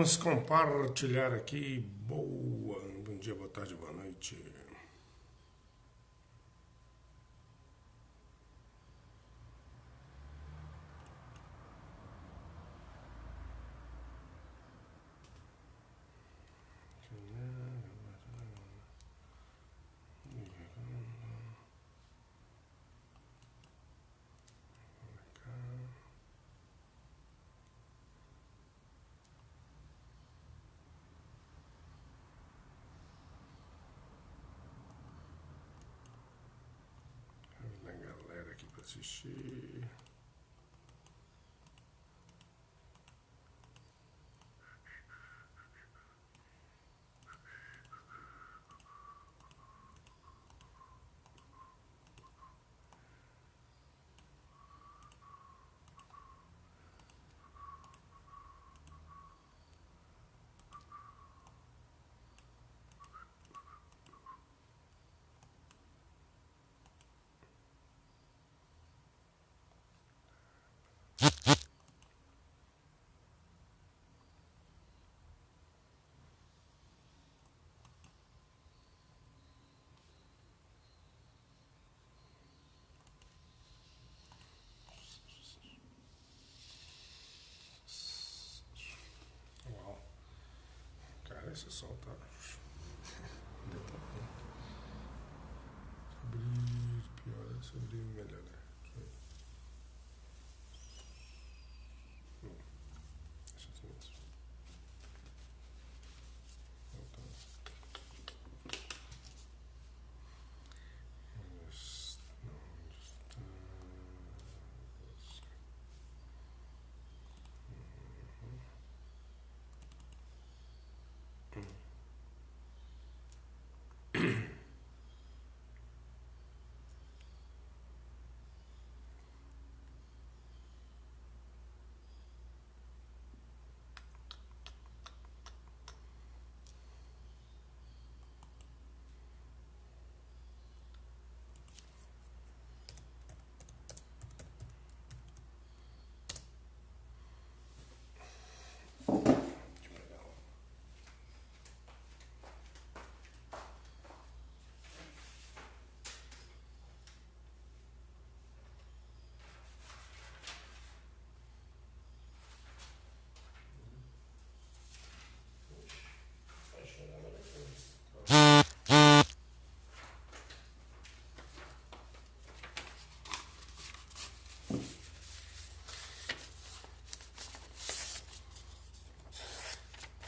vamos compartilhar aqui. Bom dia, boa tarde, boa noite. A galera aqui para assistir. Uau, cara, esse sol tá. Abrir, pior, se abrir, melhor. Deixa assim mesmo.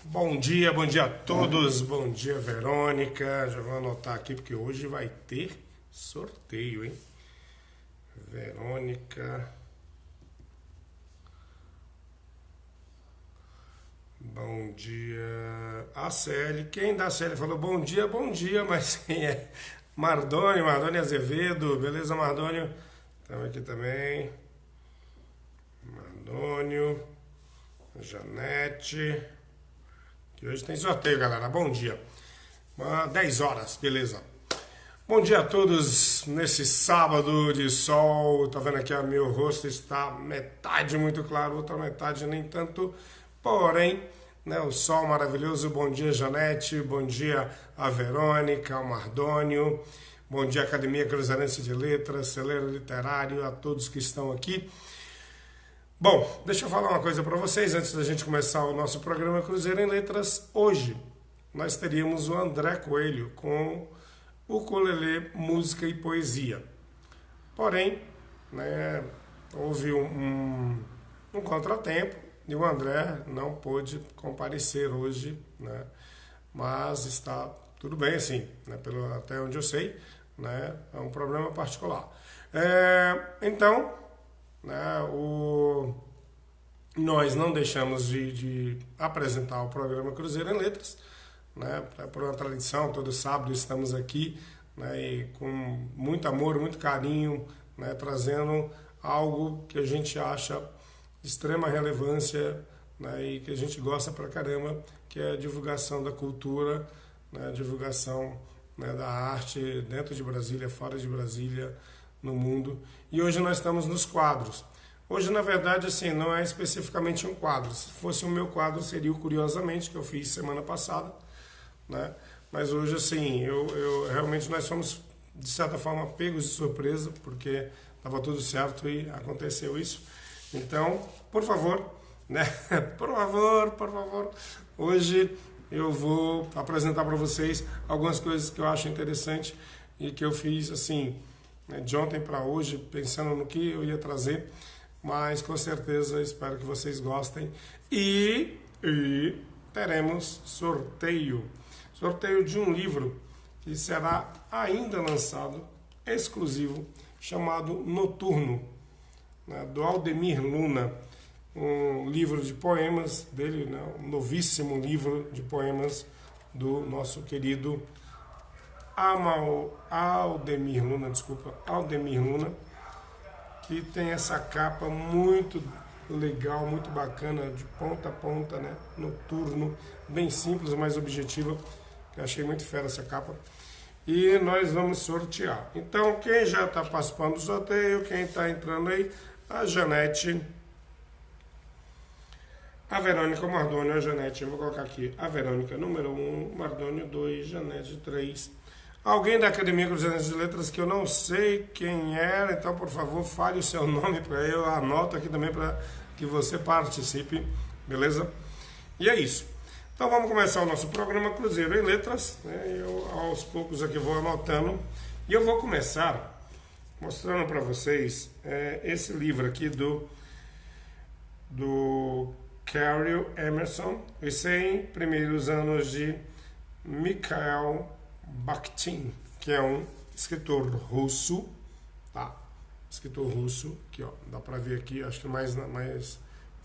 Bom dia a todos, bom dia Verônica, já vou anotar aqui porque hoje vai ter sorteio, hein? Verônica, bom dia, a Célia, quem da Célia falou bom dia, mas quem é? Mardônio Azevedo, beleza Mardônio? Estamos aqui também, Mardônio, Janete... E hoje tem sorteio, galera. Bom dia. 10 horas, beleza. Bom dia a todos nesse sábado de sol. Tá vendo aqui, meu rosto está metade muito claro, outra metade nem tanto. Porém, né, o sol maravilhoso. Bom dia, Janete. Bom dia a Verônica, ao Mardônio. Bom dia, Academia Cruzeirense de Letras, Celeiro Literário, a todos que estão aqui. Bom, deixa eu falar uma coisa para vocês antes da gente começar o nosso programa Cruzeiro em Letras. Hoje nós teríamos o André Coelho com o ukulele, música e poesia. Porém, né, houve um contratempo e o André não pôde comparecer hoje, né, mas está tudo bem assim, né, até onde eu sei, né, é um problema particular. Então... Nós não deixamos de apresentar o programa Cruzeiro em Letras, né? Por uma tradição, todo sábado estamos aqui, né? E com muito amor, muito carinho, né? Trazendo algo que a gente acha de extrema relevância, né? E que a gente gosta pra caramba, que é a divulgação da cultura, né? A divulgação, né, da arte dentro de Brasília, fora de Brasília, no mundo. E hoje nós estamos nos quadros. Hoje, na verdade, assim, não é especificamente um quadro. Se fosse o meu quadro, seria o Curiosamente, que eu fiz semana passada, né? Mas hoje, assim, realmente nós fomos, de certa forma, pegos de surpresa, porque estava tudo certo e aconteceu isso. Então, por favor, né? Por favor, hoje eu vou apresentar para vocês algumas coisas que eu acho interessante e que eu fiz, assim, né, de ontem para hoje, pensando no que eu ia trazer, mas com certeza espero que vocês gostem. E teremos sorteio. Sorteio de um livro que será ainda lançado, exclusivo, chamado Noturno, né, do Aldemir Luna. Um livro de poemas dele, né, um novíssimo livro de poemas do nosso querido Aldemir Luna, que tem essa capa muito legal, muito bacana, de ponta a ponta, né, noturno, bem simples, mas objetiva. Eu achei muito fera essa capa. E nós vamos sortear. Então, quem já está participando do sorteio, quem está entrando aí, a Janete, a Verônica, o Mardônio, a Janete, eu vou colocar aqui, a Verônica, número 1, Mardônio 2, Janete 3. Alguém da Academia Cruzeirense de Letras que eu não sei quem era, então, por favor, fale o seu nome para eu, anoto aqui também para que você participe, beleza? E é isso. Então vamos começar o nosso programa Cruzeiro em Letras, né? Eu aos poucos aqui vou anotando e eu vou começar mostrando para vocês esse livro aqui do Carol Emerson, Os 100 Primeiros Anos de Mikhail Bakhtin, que é um escritor russo, tá? Escritor russo, aqui ó, dá para ver aqui, acho que mais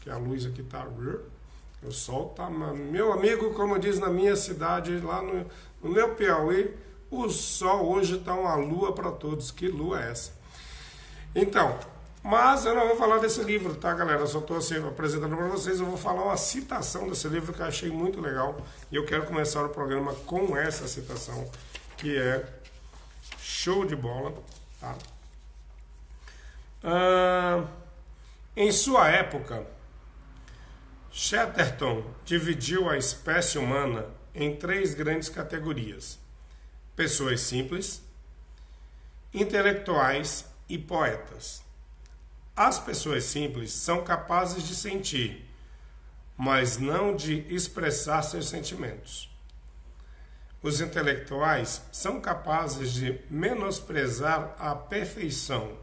que a luz aqui tá. O sol tá, meu amigo, como diz na minha cidade, lá no meu Piauí, o sol hoje tá uma lua para todos. Que lua é essa? Então, mas eu não vou falar desse livro, tá, galera? Eu só estou assim, apresentando para vocês. Eu vou falar uma citação desse livro que eu achei muito legal. E eu quero começar o programa com essa citação, que é show de bola, tá? Em sua época, Chatterton dividiu a espécie humana em 3 grandes categorias: pessoas simples, intelectuais e poetas. As pessoas simples são capazes de sentir, mas não de expressar seus sentimentos. Os intelectuais são capazes de menosprezar à perfeição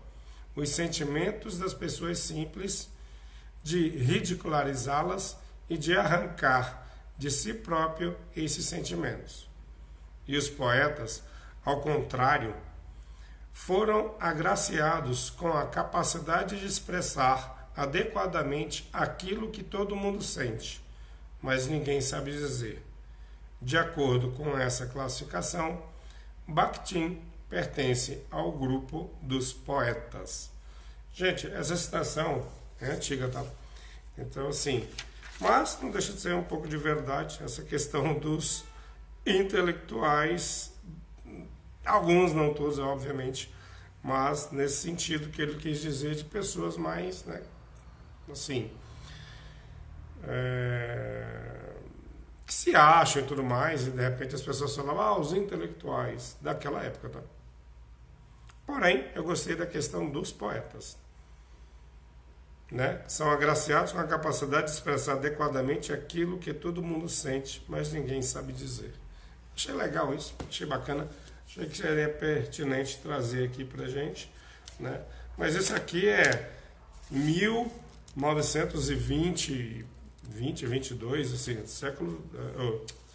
os sentimentos das pessoas simples, de ridicularizá-las e de arrancar de si próprio esses sentimentos. E os poetas, ao contrário, foram agraciados com a capacidade de expressar adequadamente aquilo que todo mundo sente, mas ninguém sabe dizer. De acordo com essa classificação, Bakhtin pertence ao grupo dos poetas. Gente, essa citação é antiga, tá? Então, assim, mas não deixa de ser um pouco de verdade essa questão dos intelectuais, alguns, não todos, obviamente, mas nesse sentido que ele quis dizer de pessoas mais, né, assim, que se acham e tudo mais, e de repente as pessoas falam, os intelectuais daquela época, tá? Porém, eu gostei da questão dos poetas, né? São agraciados com a capacidade de expressar adequadamente aquilo que todo mundo sente, mas ninguém sabe dizer. Achei legal isso, achei bacana, achei que seria pertinente trazer aqui pra gente, né? Mas esse aqui é 1920, 22, assim, século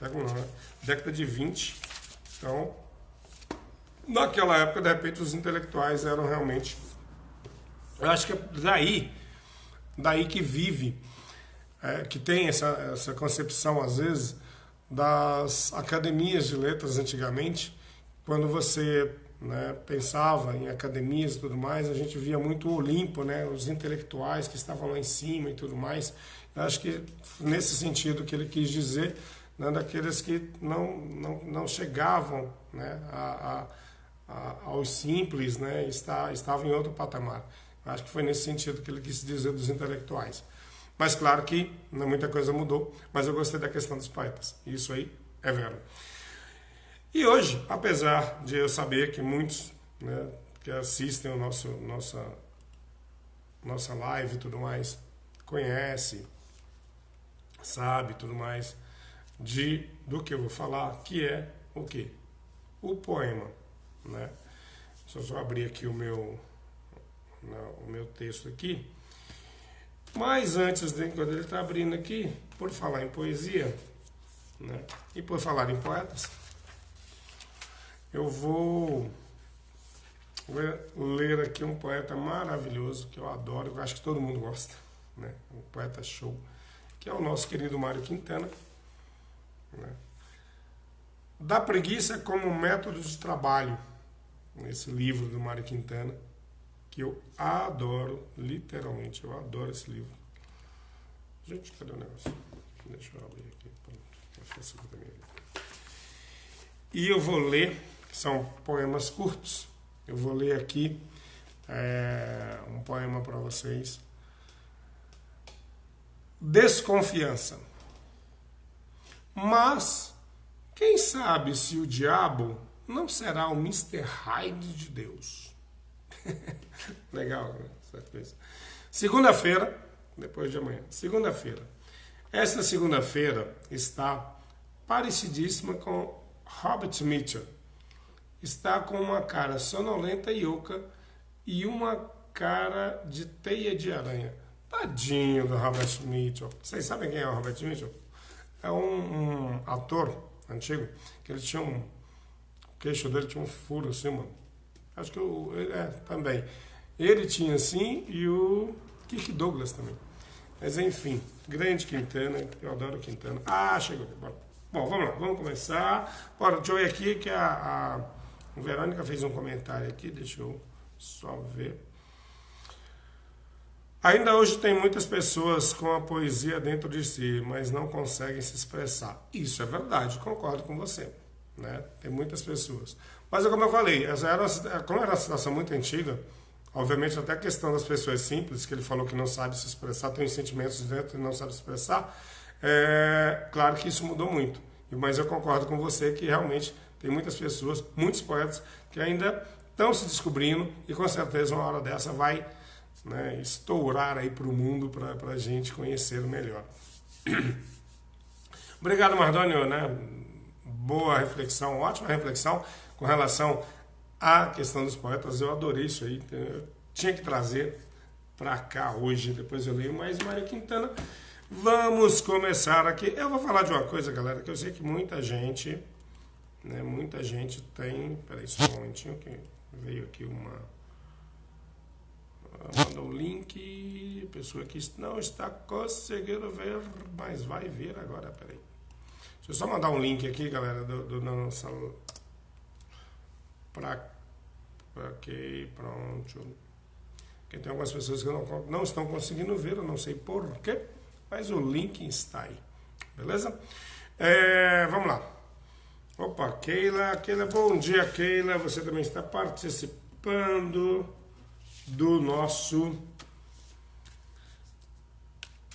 não, né? Década de 20. Então, naquela época, de repente, os intelectuais eram realmente... Eu acho que é daí que vive, que tem essa concepção, às vezes, das academias de letras antigamente. Quando você, né, pensava em academias e tudo mais, a gente via muito o Olimpo, né, os intelectuais que estavam lá em cima e tudo mais. Eu acho que nesse sentido que ele quis dizer, né, daqueles que não chegavam, né, aos simples, né, estavam em outro patamar. Acho que foi nesse sentido que ele quis dizer dos intelectuais. Mas claro que muita coisa mudou, mas eu gostei da questão dos poetas. Isso aí é vero. E hoje, apesar de eu saber que muitos, né, que assistem nossa live e tudo mais, conhece, sabe tudo mais do que eu vou falar, que é o quê? O poema, né? Deixa eu só abrir aqui o meu texto aqui. Mas antes, quando ele está abrindo aqui, por falar em poesia, né, e por falar em poetas, eu vou ler aqui um poeta maravilhoso, que eu adoro, eu acho que todo mundo gosta, né, um poeta show, que é o nosso querido Mário Quintana, né? Da preguiça como método de trabalho, esse livro do Mário Quintana, que eu adoro, literalmente, eu adoro esse livro. Gente, cadê o negócio? Deixa eu abrir aqui, pronto, e eu vou ler, são poemas curtos, eu vou ler aqui um poema para vocês. Desconfiança. Mas, quem sabe se o diabo não será o Mr. Hyde de Deus? Legal, né? Essa coisa. Segunda-feira, depois de amanhã. Segunda-feira. Esta segunda-feira está parecidíssima com Robert Mitchum. Está com uma cara sonolenta e oca e uma cara de teia de aranha. Tadinho do Robert Mitchum. Vocês sabem quem é o Robert Mitchum? É um ator antigo que ele tinha o queixo dele tinha um furo assim, mano. Acho que também. Ele tinha assim e o Kirk Douglas também. Mas enfim, grande Quintana, eu adoro Quintana. Ah, chegou. Bom, vamos lá, vamos começar. Bora, deixa eu ver aqui que a Verônica fez um comentário aqui, deixa eu só ver. Ainda hoje tem muitas pessoas com a poesia dentro de si, mas não conseguem se expressar. Isso é verdade, concordo com você. Né? Tem muitas pessoas. Mas como eu falei, como era uma situação muito antiga, obviamente até a questão das pessoas simples, que ele falou que não sabe se expressar, tem os sentimentos dentro e não sabe se expressar, claro que isso mudou muito. Mas eu concordo com você que realmente tem muitas pessoas, muitos poetas, que ainda estão se descobrindo e com certeza uma hora dessa vai, né, estourar aí para o mundo para a gente conhecer melhor. Obrigado, Mardônio, né? Boa reflexão, ótima reflexão com relação à questão dos poetas. Eu adorei isso aí. Eu tinha que trazer para cá hoje. Depois eu leio mais Mário Quintana. Vamos começar aqui. Eu vou falar de uma coisa, galera, que eu sei que muita gente, né? Muita gente tem. Peraí, só um momentinho que veio aqui mandou o link. Pessoa que não está conseguindo ver, mas vai ver agora. Peraí. Deixa eu só mandar um link aqui, galera, do nossa. Ok, pronto. Porque tem algumas pessoas que não estão conseguindo ver, eu não sei porquê, mas o link está aí. Beleza? Vamos lá. Opa, Keila, bom dia, Keila. Você também está participando do nosso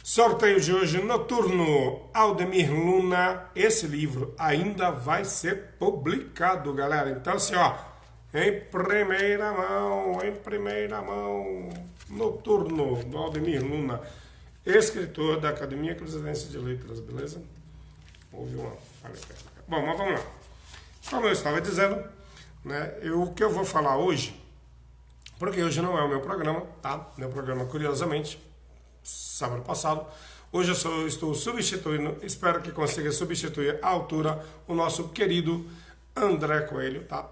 sorteio de hoje noturno. Aldemir Luna, esse livro ainda vai ser publicado, galera. Então, assim, ó, em primeira mão, noturno, do Aldemir Luna, escritor da Academia Cruzeirense de Letras, beleza? Houve uma falha técnica. Bom, mas vamos lá. Como eu estava dizendo, né, o que eu vou falar hoje, porque hoje não é o meu programa, tá? Meu programa, curiosamente, sábado passado. Hoje eu estou substituindo, espero que consiga substituir à altura o nosso querido André Coelho, tá?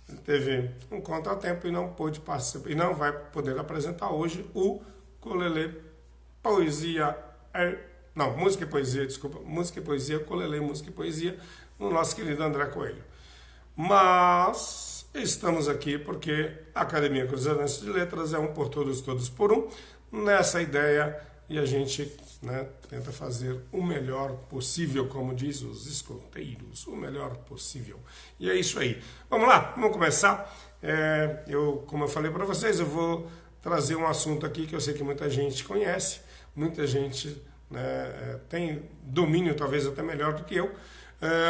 Ele teve um contratempo e não pôde participar, e não vai poder apresentar hoje o Ukulele Poesia, música e poesia, desculpa, música e poesia, Ukulele, música e poesia, no nosso querido André Coelho. Mas estamos aqui porque a Academia Cruzeirense de Letras é um por todos, todos por um, nessa ideia, e a gente, né, tenta fazer o melhor possível, como diz os escoteiros, o melhor possível. E é isso aí. Vamos lá, vamos começar. Como eu falei para vocês, eu vou trazer um assunto aqui que eu sei que muita gente conhece, muita gente, né, tem domínio talvez até melhor do que eu,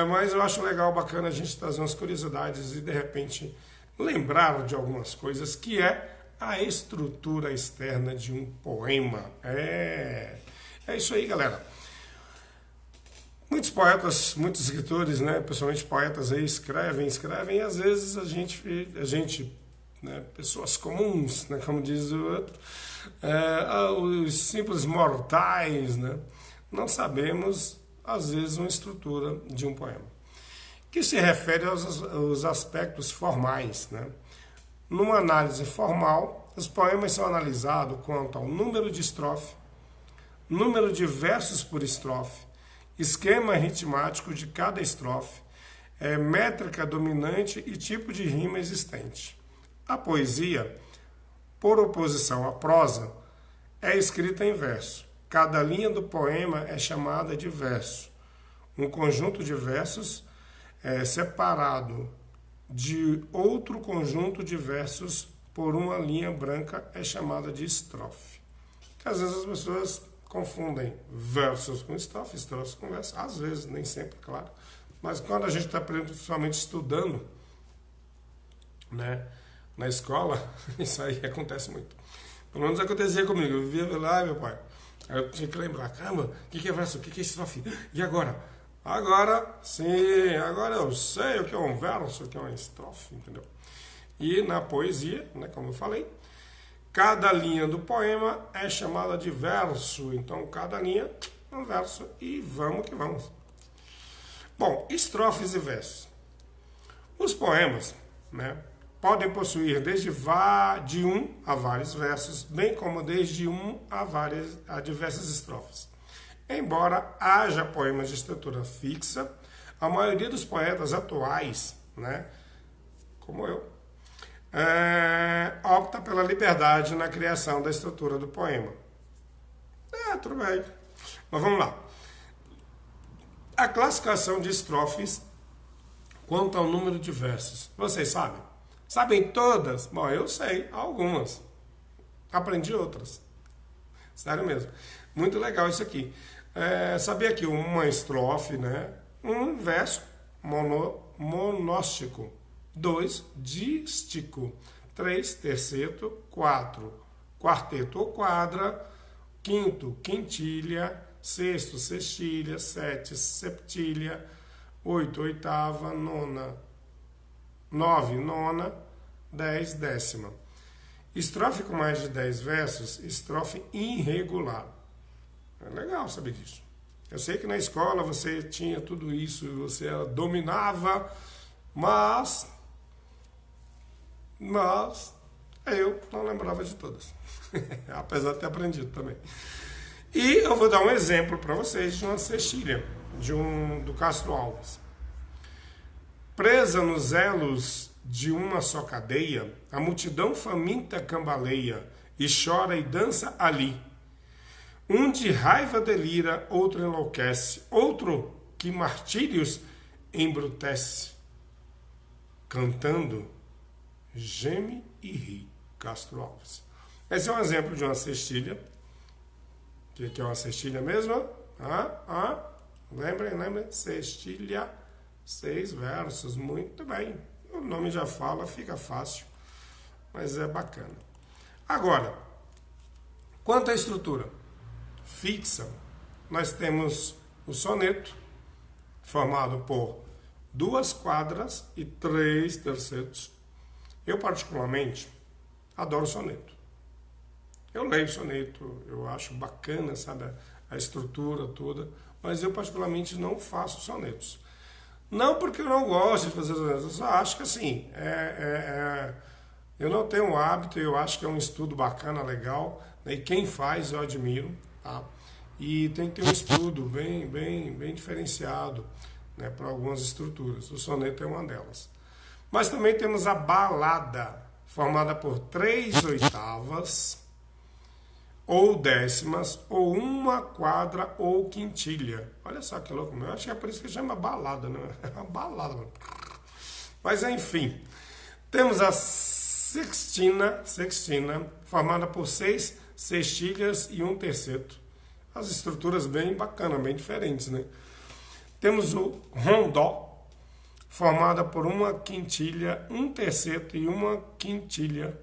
mas eu acho legal, bacana a gente trazer umas curiosidades e de repente lembrar de algumas coisas, que é a estrutura externa de um poema. É isso aí, galera. Muitos poetas, muitos escritores, né, principalmente poetas aí, escrevem, e às vezes a gente, né, pessoas comuns, né, como diz o outro, os simples mortais, né, não sabemos, às vezes, uma estrutura de um poema, que se refere aos aspectos formais, né. Numa análise formal, os poemas são analisados quanto ao número de estrofe, número de versos por estrofe, esquema ritmático de cada estrofe, métrica dominante e tipo de rima existente. A poesia, por oposição à prosa, é escrita em verso. Cada linha do poema é chamada de verso. Um conjunto de versos é separado de outro conjunto de versos por uma linha branca é chamada de estrofe. Às vezes as pessoas confundem versos com estrofe, estrofes com versos, às vezes, nem sempre, claro. Mas quando a gente está principalmente estudando, né, na escola, isso aí acontece muito. Pelo menos acontecia comigo, eu vivia lá, meu pai. Aí eu tinha que lembrar, caramba, o que é verso, o que é estrofe? E agora? Agora, sim, agora eu sei o que é um verso, o que é uma estrofe, entendeu? E na poesia, né, como eu falei, cada linha do poema é chamada de verso. Então, cada linha é um verso e vamos que vamos. Bom, estrofes e versos. Os poemas, né, podem possuir desde de um a vários versos, bem como desde um a diversas estrofes. Embora haja poemas de estrutura fixa, a maioria dos poetas atuais, né, como eu, opta pela liberdade na criação da estrutura do poema. Tudo bem. Mas vamos lá. A classificação de estrofes quanto ao número de versos. Vocês sabem? Sabem todas? Bom, eu sei algumas. Aprendi outras. Sério mesmo. Muito legal isso aqui. Sabia que uma estrofe, né? Um verso monóstico. 2, dístico. 3, terceto. 4, quarteto ou quadra. 5, quintilha. 6, sextilha. 7, septilha. 8, oitava. 9, nona. 10, décima. Estrofe com mais de 10 versos, estrofe irregular. É legal saber disso. Eu sei que na escola você tinha tudo isso, você dominava, mas eu não lembrava de todas. Apesar de ter aprendido também. E eu vou dar um exemplo para vocês de uma cestilha, do Castro Alves. Presa nos elos de uma só cadeia, a multidão faminta cambaleia e chora e dança ali. Um de raiva delira, outro enlouquece, outro que martírios embrutece. Cantando, geme e ri. Castro Alves. Esse é um exemplo de uma cestilha. O que é uma cestilha mesmo? Lembrem? Cestilha, 6 versos. Muito bem. O nome já fala, fica fácil, mas é bacana. Agora, quanto à estrutura fixa, nós temos o soneto, formado por 2 quadras e 3 tercetos. Eu, particularmente, adoro soneto. Eu leio soneto, eu acho bacana, sabe, a estrutura toda, mas eu, particularmente, não faço sonetos. Não porque eu não gosto de fazer sonetos, eu só acho que, assim, eu não tenho um hábito, eu acho que é um estudo bacana, legal, né, e quem faz eu admiro, tá? E tem que ter um estudo bem diferenciado, né, para algumas estruturas. O soneto é uma delas. Mas também temos a balada, formada por 3 oitavas, ou décimas, ou 1 quadra, ou quintilha. Olha só que louco, eu acho que é por isso que chama balada, né? É uma balada. Mas enfim, temos sextina, formada por 6 sextilhas e um terceto. As estruturas bem bacanas, bem diferentes, né? Temos o rondó, formada por uma quintilha, um terceto e uma quintilha.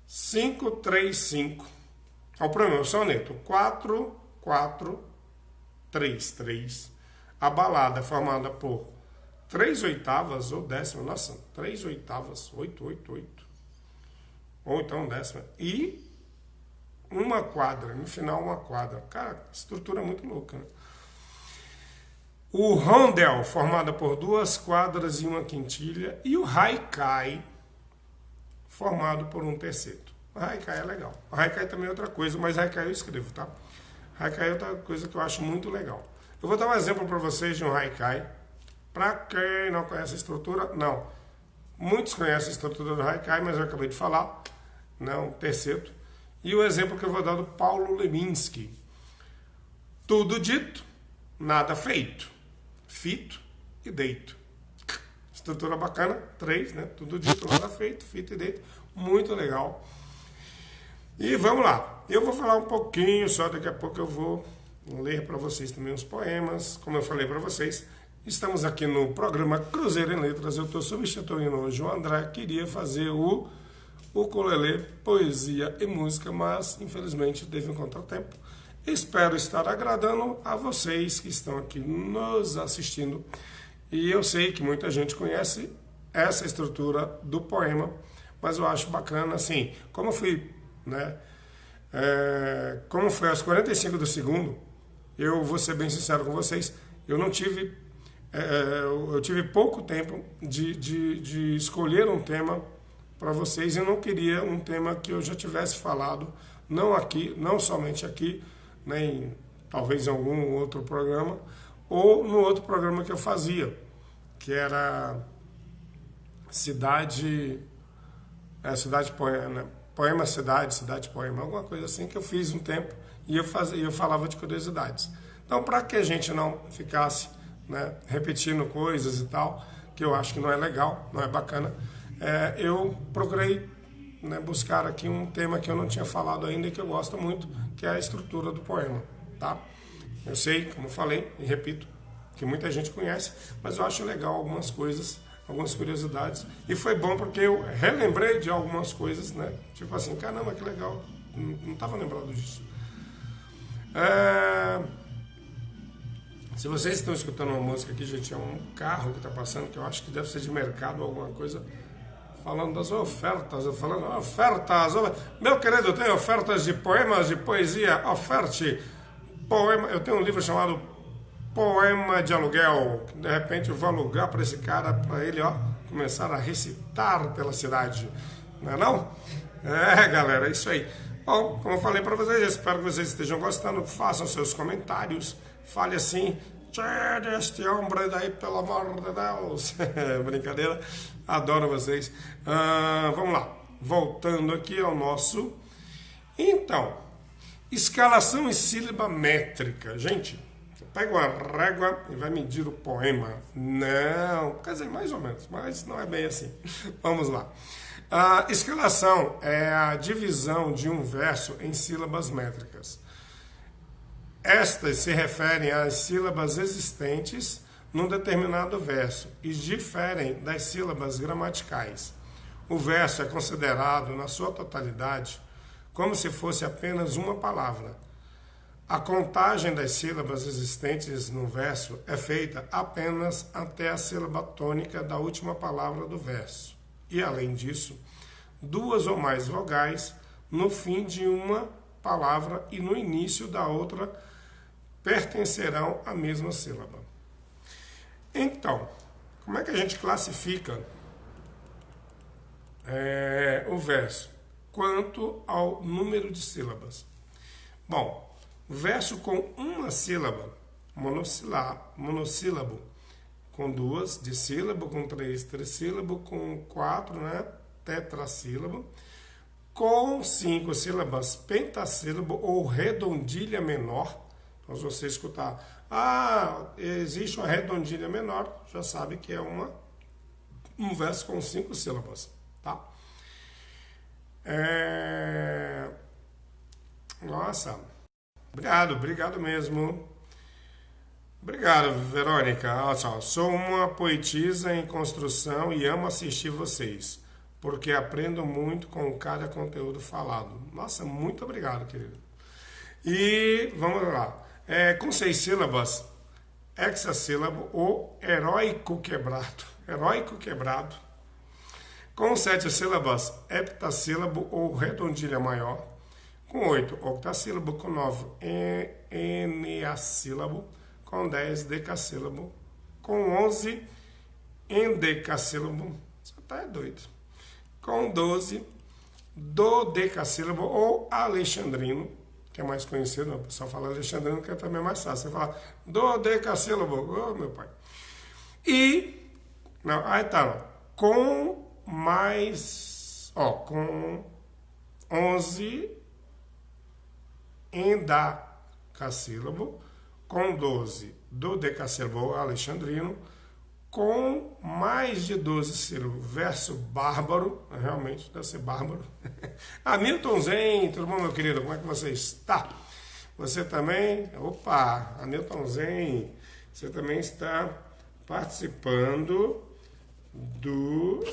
5, 3, 5. O primeiro soneto, 4, 4, 3, 3. A balada é formada por 3 oitavas ou décima, nossa, 3 oitavas, 8, 8, 8. Ou então décima. E uma quadra, no final uma quadra. Cara, a estrutura é muito louca, né? O rondel, formada por 2 quadras e uma quintilha. E o haikai, formado por um terceto. O haikai é legal. O haikai também é outra coisa, mas haikai eu escrevo, tá? Haikai é outra coisa que eu acho muito legal. Eu vou dar um exemplo para vocês de um haikai. Para quem não conhece a estrutura, não. Muitos conhecem a estrutura do haikai, mas eu acabei de falar. Não, terceto. E o exemplo que eu vou dar do Paulo Leminski. Tudo dito, nada feito. Fito e deito. Estrutura bacana, 3, né? Tudo dito, nada feito, fito e deito. Muito legal. E vamos lá. Eu vou falar um pouquinho, só daqui a pouco eu vou ler para vocês também os poemas. Como eu falei para vocês, estamos aqui no programa Cruzeiro em Letras. Eu estou substituindo hoje o André. Queria fazer o ukulele, poesia e música, mas infelizmente teve um contratempo. Espero estar agradando a vocês que estão aqui nos assistindo. E eu sei que muita gente conhece essa estrutura do poema, mas eu acho bacana, assim, como eu fui, né? Como foi aos 45 do segundo, eu vou ser bem sincero com vocês, eu não tive, eu tive pouco tempo de escolher um tema para vocês. Eu não queria um tema que eu já tivesse falado, não aqui, não somente aqui, nem talvez em algum outro programa, ou no outro programa que eu fazia, que era Cidade Poema, né? Poema Cidade Poema, alguma coisa assim que eu fiz um tempo e eu falava de curiosidades. Então, para que a gente não ficasse, né, repetindo coisas e tal, que eu acho que não é legal, não é bacana, eu procurei, né, buscar aqui um tema que eu não tinha falado ainda e que eu gosto muito, que é a estrutura do poema, tá? Eu sei, como eu falei e repito, que muita gente conhece, mas eu acho legal algumas coisas, algumas curiosidades, e foi bom porque eu relembrei de algumas coisas, né? Tipo assim, caramba, que legal, não estava lembrado disso. Se vocês estão escutando uma música aqui, gente, é um carro que está passando, que eu acho que deve ser de mercado ou alguma coisa, falando das ofertas, meu querido, tem ofertas de poemas, de poesia, oferte poema. Eu tenho um livro chamado Poema de Aluguel, que de repente eu vou alugar para esse cara, para ele, ó, começar a recitar pela cidade, não é não? Galera, é isso aí. Bom, como eu falei para vocês, espero que vocês estejam gostando, façam seus comentários, fale assim, tchê, deste homem daí, pelo amor de Deus. Brincadeira, adoro vocês. Vamos lá, voltando aqui ao nosso... Então, escalação e sílaba métrica. Gente, pega uma régua e vai medir o poema. Não, quer dizer, mais ou menos, mas não é bem assim. Vamos lá. A escalação é a divisão de um verso em sílabas métricas. Estas se referem às sílabas existentes num determinado verso e diferem das sílabas gramaticais. O verso é considerado, na sua totalidade, como se fosse apenas uma palavra. A contagem das sílabas existentes no verso é feita apenas até a sílaba tônica da última palavra do verso. E, além disso, 2 ou mais vogais no fim de uma palavra e no início da outra pertencerão à mesma sílaba. Então, como é que a gente classifica o verso? Quanto ao número de sílabas. Bom, verso com uma sílaba, monossílabo, com 2, dissílabo, com 3, trissílabo, com 4, né, tetrassílabo, com 5 sílabas, pentassílabo ou redondilha menor. Então, se você escutar, existe uma redondilha menor, já sabe que é um verso com 5 sílabas, tá? Nossa, obrigado mesmo. Obrigado, Verônica. Olha só, sou uma poetisa em construção e amo assistir vocês, porque aprendo muito com cada conteúdo falado. Nossa, muito obrigado, querido. E vamos lá. Com 6 sílabas, hexassílabo ou heróico quebrado. Heróico quebrado. Com 7 sílabas, heptassílabo ou redondilha maior. Com 8, octassílabo. Com 9, eneassílabo. Com 10, decassílabo. Com 11, endecassílabo. Você tá doido. Com 12, dodecassílabo ou alexandrino, que é mais conhecido, o pessoal fala alexandrino, que é também mais fácil. Você fala dodecassílabo, oh, meu pai. E, não, aí tá, com mais, com 11 endacassílabo, com 12 dodecassílabo alexandrino, com mais de 12 sílabas, verso bárbaro, realmente deve ser bárbaro. Hamilton Zen, tudo bom, meu querido? Como é que você está? Você também? Opa, Hamilton Zen, você também está participando do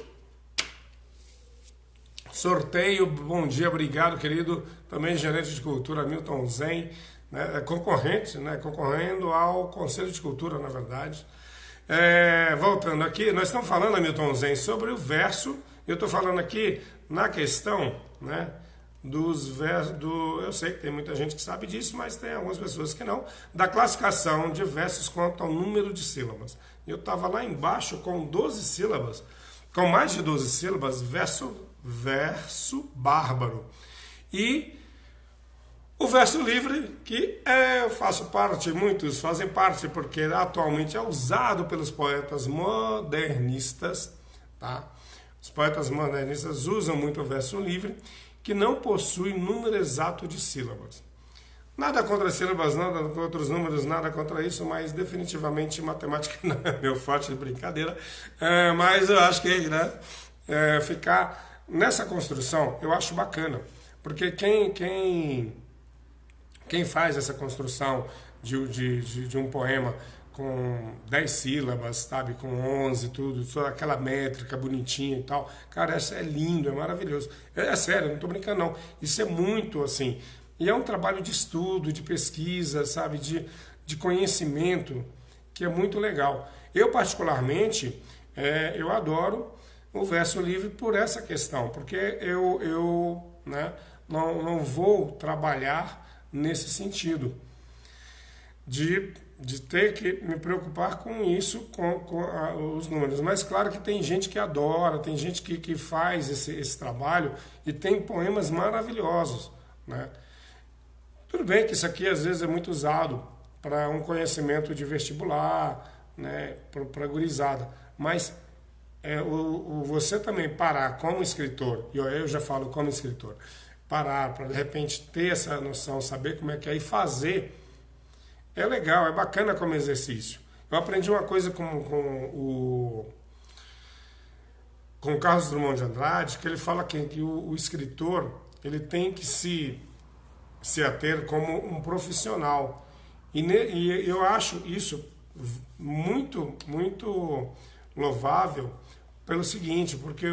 sorteio. Bom dia, obrigado, querido. Também gerente de cultura, Hamilton Zen, né? Concorrente, né? Concorrendo ao Conselho de Cultura, na verdade. Voltando aqui, nós estamos falando, Hamilton Zen, sobre o verso. Eu estou falando aqui na questão, né, dos versos, eu sei que tem muita gente que sabe disso, mas tem algumas pessoas que não, da classificação de versos quanto ao número de sílabas. Eu estava lá embaixo com 12 sílabas, com mais de 12 sílabas, verso bárbaro. E o verso livre, que eu faço parte, muitos fazem parte, porque atualmente é usado pelos poetas modernistas, tá? Os poetas modernistas usam muito o verso livre, que não possui número exato de sílabas. Nada contra as sílabas, nada contra os números, nada contra isso, mas definitivamente matemática não é meu forte de brincadeira. Mas eu acho que, né, ficar nessa construção, eu acho bacana, porque quem faz essa construção de um poema com 10 sílabas, sabe, com 11, tudo, toda aquela métrica bonitinha e tal, cara, isso é lindo, é maravilhoso. É sério, não estou brincando não. Isso é muito assim. E é um trabalho de estudo, de pesquisa, sabe, de conhecimento, que é muito legal. Eu, particularmente, eu adoro o verso livre por essa questão, porque eu não vou trabalhar nesse sentido de ter que me preocupar com isso, com os números. Mas claro que tem gente que adora, tem gente que faz esse trabalho e tem poemas maravilhosos, né? Tudo bem que isso aqui às vezes é muito usado para um conhecimento de vestibular, né, para gurizada, mas você também parar como escritor, e eu já falo como escritor, parar para de repente ter essa noção, saber como é que é e fazer, é legal, é bacana como exercício. Eu aprendi uma coisa com o Carlos Drummond de Andrade, que ele fala que o escritor ele tem que se ater como um profissional. E eu acho isso muito, muito louvável pelo seguinte, porque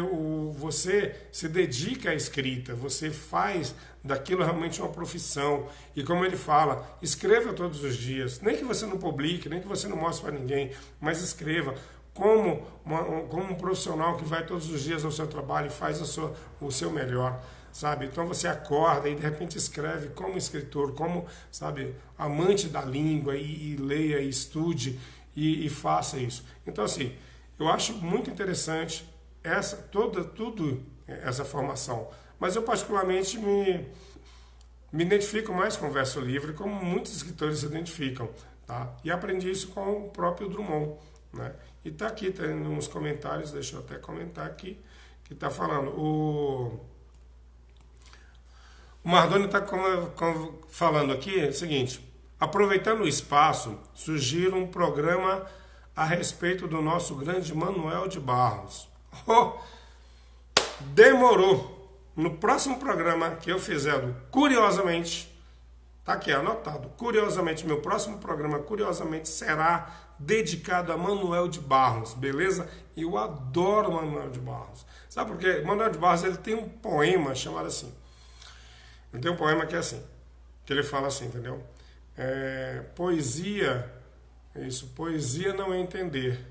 você se dedica à escrita, você faz daquilo realmente uma profissão. E como ele fala, escreva todos os dias, nem que você não publique, nem que você não mostre para ninguém, mas escreva como um profissional que vai todos os dias ao seu trabalho e faz o seu melhor, sabe? Então você acorda e de repente escreve como escritor, como, sabe, amante da língua e leia e estude e faça isso. Então assim, eu acho muito interessante tudo essa formação, mas eu particularmente me identifico mais com o verso livre, como muitos escritores se identificam, tá? E aprendi isso com o próprio Drummond, né? E tá aqui, tem uns comentários, deixa eu até comentar aqui, que tá falando, o Mardoni está falando aqui o seguinte: aproveitando o espaço, sugiro um programa a respeito do nosso grande Manuel de Barros. Oh, demorou! no próximo programa que eu fizer do Curiosamente, tá aqui anotado, curiosamente, meu próximo programa, curiosamente, será dedicado a Manuel de Barros, beleza? Eu adoro Manuel de Barros. Sabe por quê? Manuel de Barros, ele tem um poema chamado assim. Ele tem um poema que é assim, que ele fala assim, entendeu? Poesia, poesia não é entender.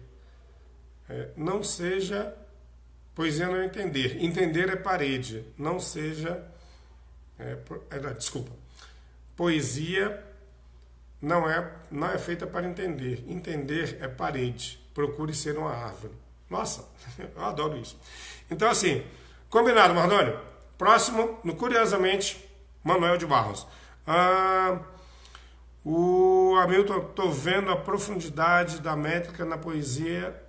Não seja, poesia não é entender. Entender é parede, não seja, desculpa. Poesia não é feita para entender. Entender é parede. Procure ser uma árvore. Nossa, eu adoro isso. Então, assim, combinado, Mardônio? Próximo, no Curiosamente, Manuel de Barros. O Hamilton, estou vendo a profundidade da métrica na poesia,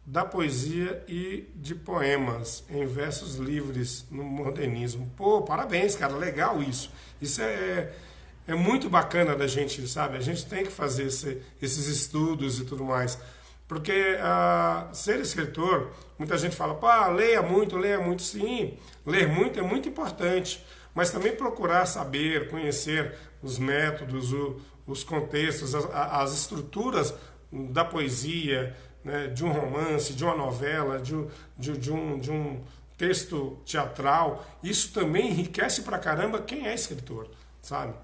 da poesia e de poemas em versos livres no modernismo. Pô, parabéns, cara, legal isso. Isso é muito bacana da gente, sabe? A gente tem que fazer esses estudos e tudo mais. Porque ser escritor, muita gente fala, pá, leia muito. Sim, ler muito é muito importante. Mas também procurar saber, conhecer os métodos, os contextos, as estruturas da poesia, né, de um romance, de uma novela, de um texto teatral. Isso também enriquece pra caramba quem é escritor, sabe?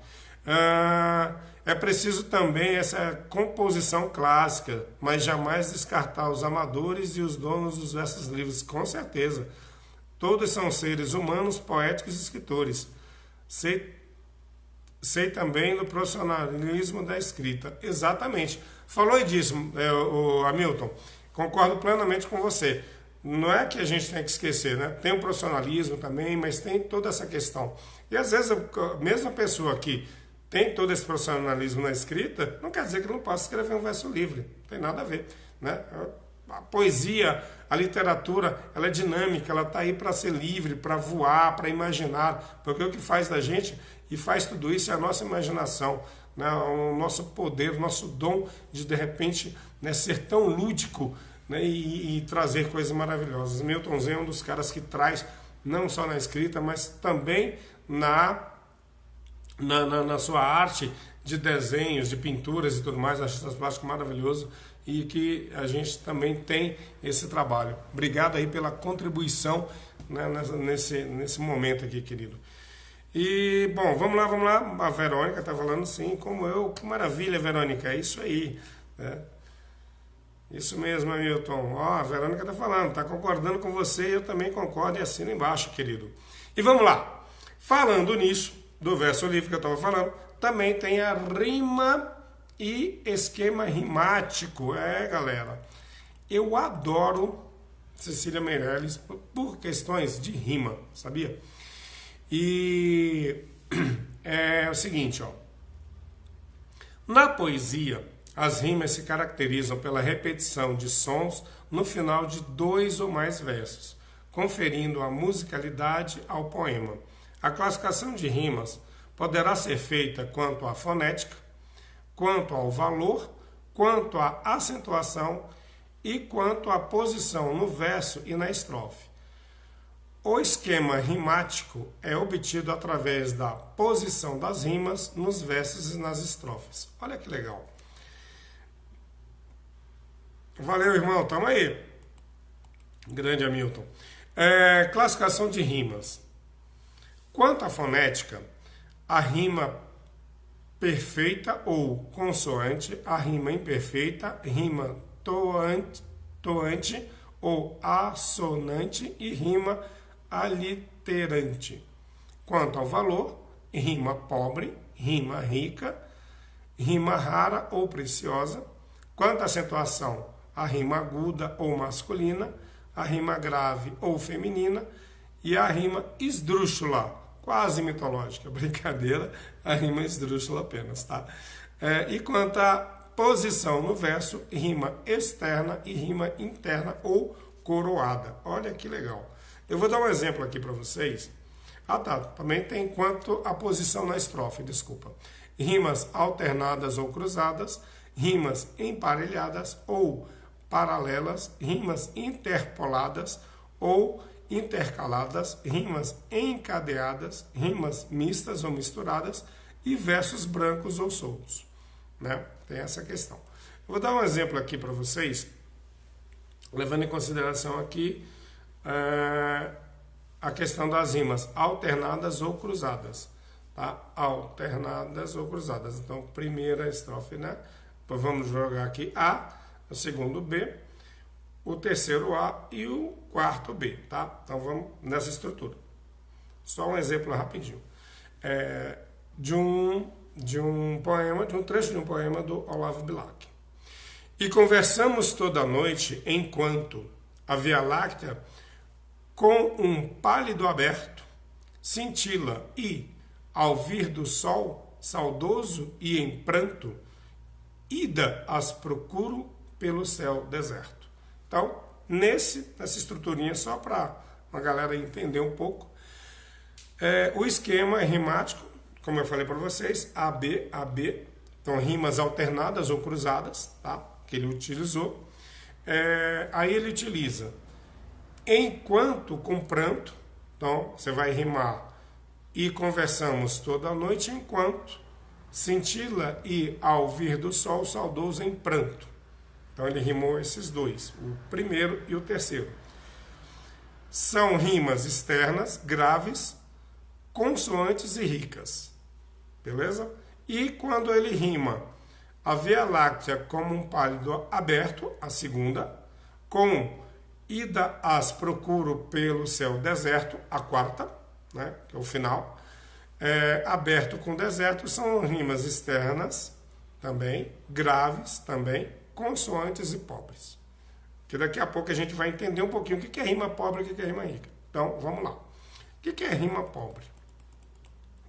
É preciso também essa composição clássica, mas jamais descartar os amadores e os donos dos versos livres, com certeza. Todos são seres humanos, poéticos e escritores. Sei também do profissionalismo da escrita. Exatamente. Falou disso, o Hamilton. Concordo plenamente com você. Não é que a gente tem que esquecer, né? Tem o profissionalismo também, mas tem toda essa questão. E às vezes a mesma pessoa que tem todo esse profissionalismo na escrita, não quer dizer que não possa escrever um verso livre. Não tem nada a ver, né? A poesia, a literatura, ela é dinâmica, ela está aí para ser livre, para voar, para imaginar, porque o que faz da gente e faz tudo isso é a nossa imaginação, né? O nosso poder, o nosso dom de repente, né, ser tão lúdico, né, e trazer coisas maravilhosas. Milton Zen é um dos caras que traz, não só na escrita, mas também na sua arte de desenhos, de pinturas e tudo mais, artistas plásticos maravilhoso, e que a gente também tem esse trabalho. Obrigado aí pela contribuição, né, nesse momento aqui, querido. E, bom, vamos lá, a Verônica está falando sim, como eu, que maravilha, Verônica, é isso aí, né? Isso mesmo, Hamilton. Ó, a Verônica está falando, está concordando com você, eu também concordo e assino embaixo, querido. E vamos lá, falando nisso, do verso livre que eu estava falando, também tem a rima e esquema rimático. Galera, eu adoro Cecília Meirelles por questões de rima, sabia? E é o seguinte, ó. Na poesia, as rimas se caracterizam pela repetição de sons no final de 2 ou mais versos, conferindo a musicalidade ao poema. A classificação de rimas poderá ser feita quanto à fonética, quanto ao valor, quanto à acentuação e quanto à posição no verso e na estrofe. O esquema rimático é obtido através da posição das rimas nos versos e nas estrofes. Olha que legal. Valeu, irmão. Tamo aí. Grande Hamilton. Classificação de rimas. Quanto à fonética, a rima perfeita ou consoante, a rima imperfeita, rima toante ou assonante e rima aliterante. Quanto ao valor, rima pobre, rima rica, rima rara ou preciosa. Quanto à acentuação, a rima aguda ou masculina, a rima grave ou feminina e a rima esdrúxula, quase mitológica, brincadeira, a rima esdrúxula apenas, tá? E quanto à posição no verso, rima externa e rima interna ou coroada. Olha que legal. Eu vou dar um exemplo aqui para vocês. Também tem quanto à posição na estrofe, desculpa. Rimas alternadas ou cruzadas, rimas emparelhadas ou paralelas, rimas interpoladas ou intercaladas, rimas encadeadas, rimas mistas ou misturadas e versos brancos ou soltos, né? Tem essa questão. Eu vou dar um exemplo aqui para vocês, levando em consideração aqui a questão das rimas alternadas ou cruzadas, tá? Alternadas ou cruzadas. Então, primeira estrofe, né? Então, vamos jogar aqui A, o segundo B, o terceiro A e o quarto B, tá? Então, vamos nessa estrutura. Só um exemplo rapidinho. De um poema, de um trecho de um poema do Olavo Bilac. E conversamos toda a noite enquanto a Via Láctea, com um pálido aberto, cintila e, ao vir do sol, saudoso e em pranto, ida as procuro pelo céu deserto. Então, nessa estruturinha, só para a galera entender um pouco, o esquema é rimático, como eu falei para vocês, AB, AB, então rimas alternadas ou cruzadas, tá? Que ele utilizou. Aí ele utiliza enquanto com pranto, então você vai rimar e conversamos toda a noite enquanto, cintila e ao vir do sol saudoso em pranto. Então ele rimou esses dois, o primeiro e o terceiro. São rimas externas, graves, consoantes e ricas, beleza? E quando ele rima a Via Láctea como um pálido aberto, a segunda, com ida as procuro pelo céu deserto, a quarta, né, que é o final, aberto com deserto, são rimas externas também, graves também, consoantes e pobres. Que daqui a pouco a gente vai entender um pouquinho o que é rima pobre e o que é rima rica. Então, vamos lá. O que é rima pobre?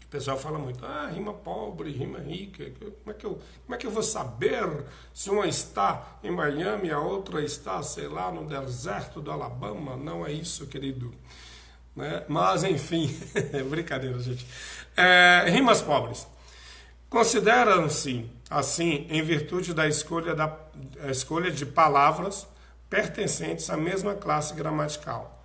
O pessoal fala muito, rima pobre, rima rica. Como é que eu vou saber se uma está em Miami e a outra está, sei lá, no deserto do Alabama? Não é isso, querido. Né? Mas, enfim, brincadeira, gente. Rimas pobres. Consideram-se, assim, em virtude da escolha de palavras pertencentes à mesma classe gramatical.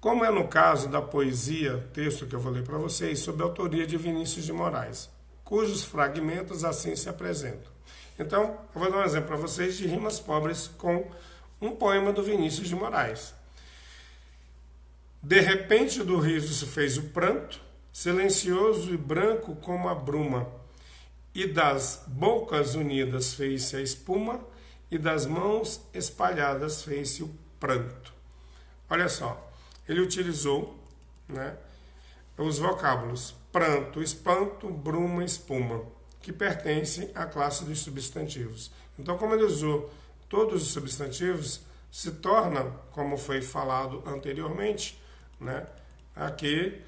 Como é no caso da poesia, texto que eu vou ler para vocês, sob a autoria de Vinícius de Moraes, cujos fragmentos assim se apresentam. Então, eu vou dar um exemplo para vocês de rimas pobres com um poema do Vinícius de Moraes. De repente do riso se fez o pranto, silencioso e branco como a bruma, e das bocas unidas fez-se a espuma, e das mãos espalhadas fez-se o pranto. Olha só. Ele utilizou, né, os vocábulos pranto, espanto, bruma, espuma, que pertencem à classe dos substantivos. Então, como ele usou todos os substantivos, se torna, como foi falado anteriormente, né, aqui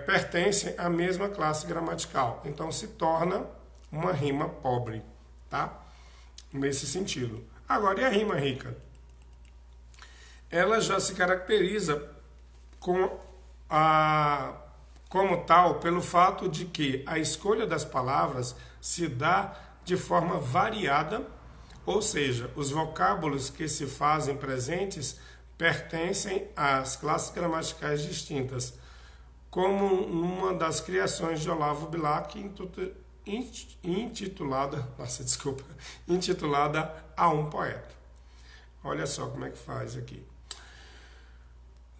pertencem à mesma classe gramatical. Então, se torna uma rima pobre, tá? Nesse sentido. Agora, e a rima rica? Ela já se caracteriza como tal pelo fato de que a escolha das palavras se dá de forma variada, ou seja, os vocábulos que se fazem presentes pertencem às classes gramaticais distintas, como uma das criações de Olavo Bilac intitulada A um Poeta. Olha só como é que faz aqui.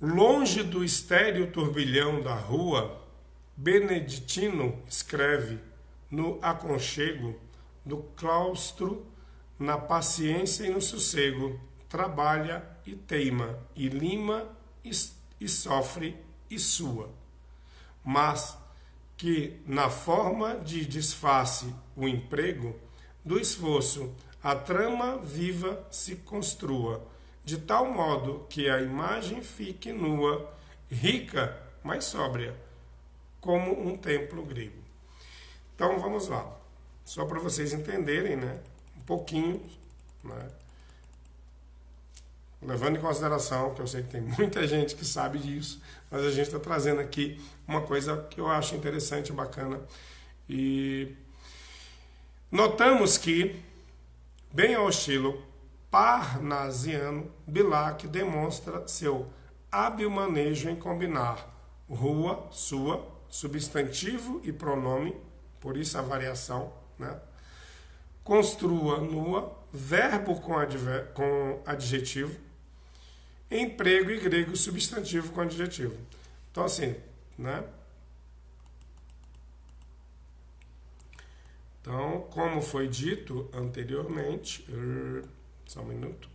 Longe do estéril turbilhão da rua, Beneditino escreve no aconchego do claustro, na paciência e no sossego, trabalha e teima, e lima e sofre e sua. Mas que na forma de disfarce o emprego, do esforço a trama viva se construa, de tal modo que a imagem fique nua, rica, mas sóbria, como um templo grego. Então vamos lá, só para vocês entenderem, né, um pouquinho, né, levando em consideração que eu sei que tem muita gente que sabe disso, mas a gente está trazendo aqui uma coisa que eu acho interessante, bacana. E notamos que, bem ao estilo parnasiano, Bilac demonstra seu hábil manejo em combinar rua, sua, substantivo e pronome, por isso a variação, né? Construa nua, verbo com adjetivo, emprego e grego substantivo com adjetivo. Então assim, né? Então, como foi dito anteriormente, só um minuto,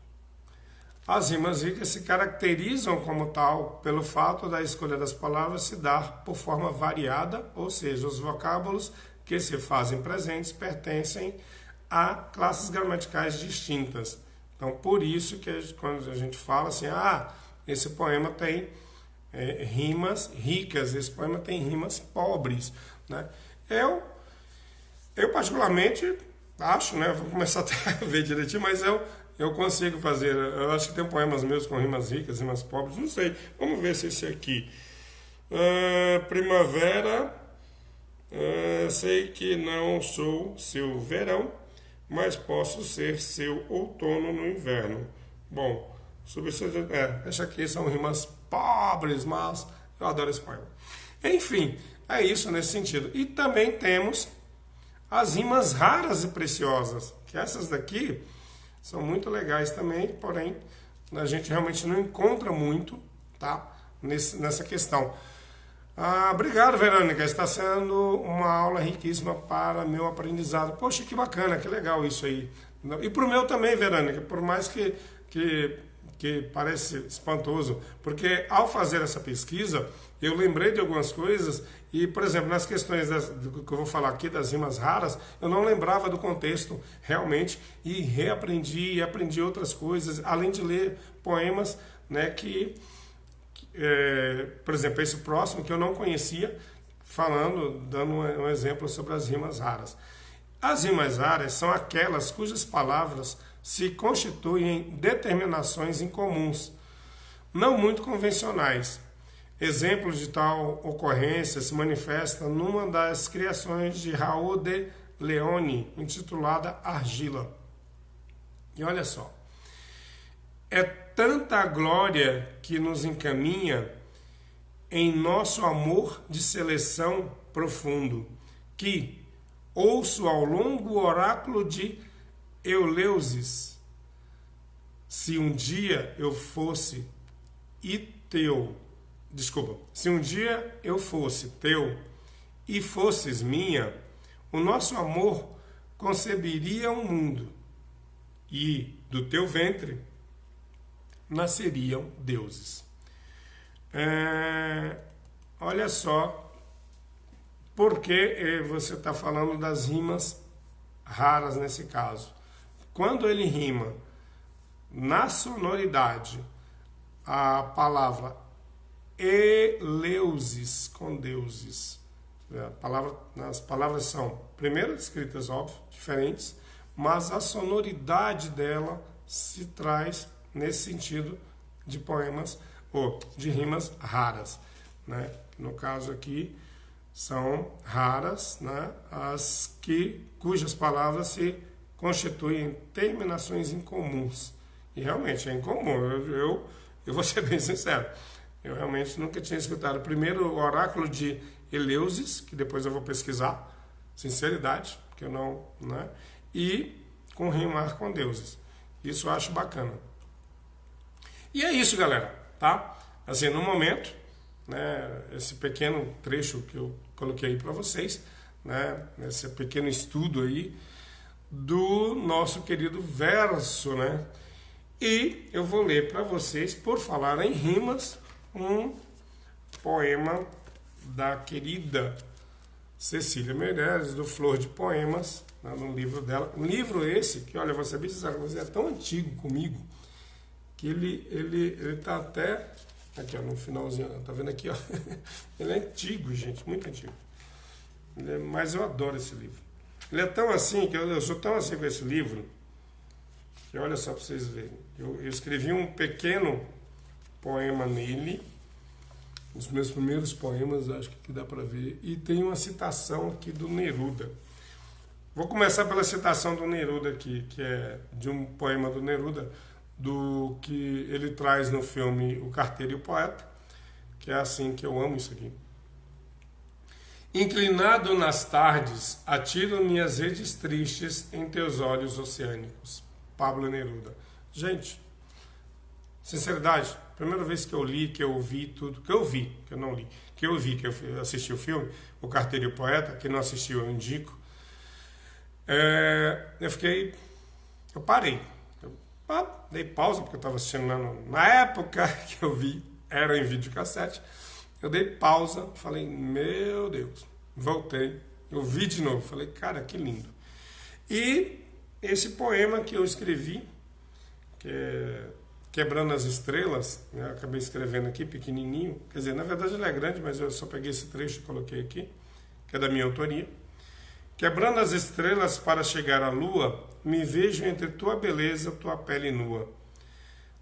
as rimas ricas se caracterizam como tal pelo fato da escolha das palavras se dar por forma variada, ou seja, os vocábulos que se fazem presentes pertencem a classes gramaticais distintas. Então, por isso que quando a gente fala assim, esse poema tem rimas ricas, esse poema tem rimas pobres, né? Eu particularmente acho, né? Vou começar até a ver direitinho, mas eu consigo fazer. Eu acho que tem poemas meus com rimas ricas, rimas pobres, não sei. Vamos ver se esse aqui. Primavera, sei que não sou seu verão, mas posso ser seu outono no inverno. Bom, essa aqui são rimas pobres, mas eu adoro esse poema. Enfim, é isso nesse sentido. E também temos as rimas raras e preciosas, que essas daqui são muito legais também, porém a gente realmente não encontra muito, tá? Nessa questão. Obrigado, Verônica, está sendo uma aula riquíssima para meu aprendizado. Poxa, que bacana, que legal isso aí. E para o meu também, Verônica, por mais que parece espantoso, porque ao fazer essa pesquisa, eu lembrei de algumas coisas e, por exemplo, nas questões do que eu vou falar aqui, das rimas raras, eu não lembrava do contexto realmente e reaprendi e aprendi outras coisas, além de ler poemas, né, por exemplo, esse próximo que eu não conhecia, dando um exemplo sobre as rimas raras. As rimas raras são aquelas cujas palavras se constituem em determinações incomuns, não muito convencionais. Exemplos de tal ocorrência se manifesta numa das criações de Raul de Leone, intitulada Argila. E olha só, é tanta glória que nos encaminha em nosso amor de seleção profundo, que ouço ao longo oráculo de Eleusis, se um dia eu fosse teu e fosses minha, o nosso amor conceberia um mundo e do teu ventre nasceriam deuses. Olha só, porque você está falando das rimas raras nesse caso. Quando ele rima na sonoridade a palavra Eleusis com deuses, as palavras são, primeiro, escritas, óbvio, diferentes, mas a sonoridade dela se traz nesse sentido de poemas ou de rimas raras, né? No caso aqui são raras, né? Cujas palavras se constituem em terminações incomuns. E realmente é incomum. Eu vou ser bem sincero, eu realmente nunca tinha escutado. Primeiro o oráculo de Eleusis, que depois eu vou pesquisar, sinceridade, que eu não, né? E com rimar com deuses. Isso eu acho bacana. E é isso, galera, tá? Assim, no momento, né, esse pequeno trecho que eu coloquei aí para vocês, né, esse pequeno estudo aí do nosso querido verso, né? E eu vou ler para vocês, por falar em rimas, um poema da querida Cecília Meirelles, do Flor de Poemas, né, no livro dela. Um livro esse que, olha, vou ser bem sincero, é tão antigo comigo que ele tá até aqui, ó, no finalzinho, tá vendo aqui, ó? Ele é antigo, gente, muito antigo. Mas eu adoro esse livro. Ele é tão assim, que eu sou tão assim com esse livro, que olha só para vocês verem. Eu escrevi um pequeno poema nele, os meus primeiros poemas, acho que dá para ver, e tem uma citação aqui do Neruda. Vou começar pela citação do Neruda aqui, que é de um poema do Neruda, do que ele traz no filme O Carteiro e o Poeta, que é assim que eu amo isso aqui. Inclinado nas tardes, atiro minhas redes tristes em teus olhos oceânicos. Pablo Neruda. Gente, sinceridade, primeira vez que eu li, que eu ouvi tudo, que eu não li, que eu vi, que eu assisti o filme, O Carteiro e o Poeta, quem não assistiu eu indico, eu parei. Dei pausa, porque eu estava assistindo na época que eu vi, era em videocassete. Eu dei pausa, falei, meu Deus, voltei, eu vi de novo, falei, cara, que lindo. E esse poema que eu escrevi, que é Quebrando as Estrelas, né, acabei escrevendo aqui, pequenininho, quer dizer, na verdade ele é grande, mas eu só peguei esse trecho e coloquei aqui, que é da minha autoria. Quebrando as estrelas para chegar à lua, me vejo entre tua beleza, tua pele nua.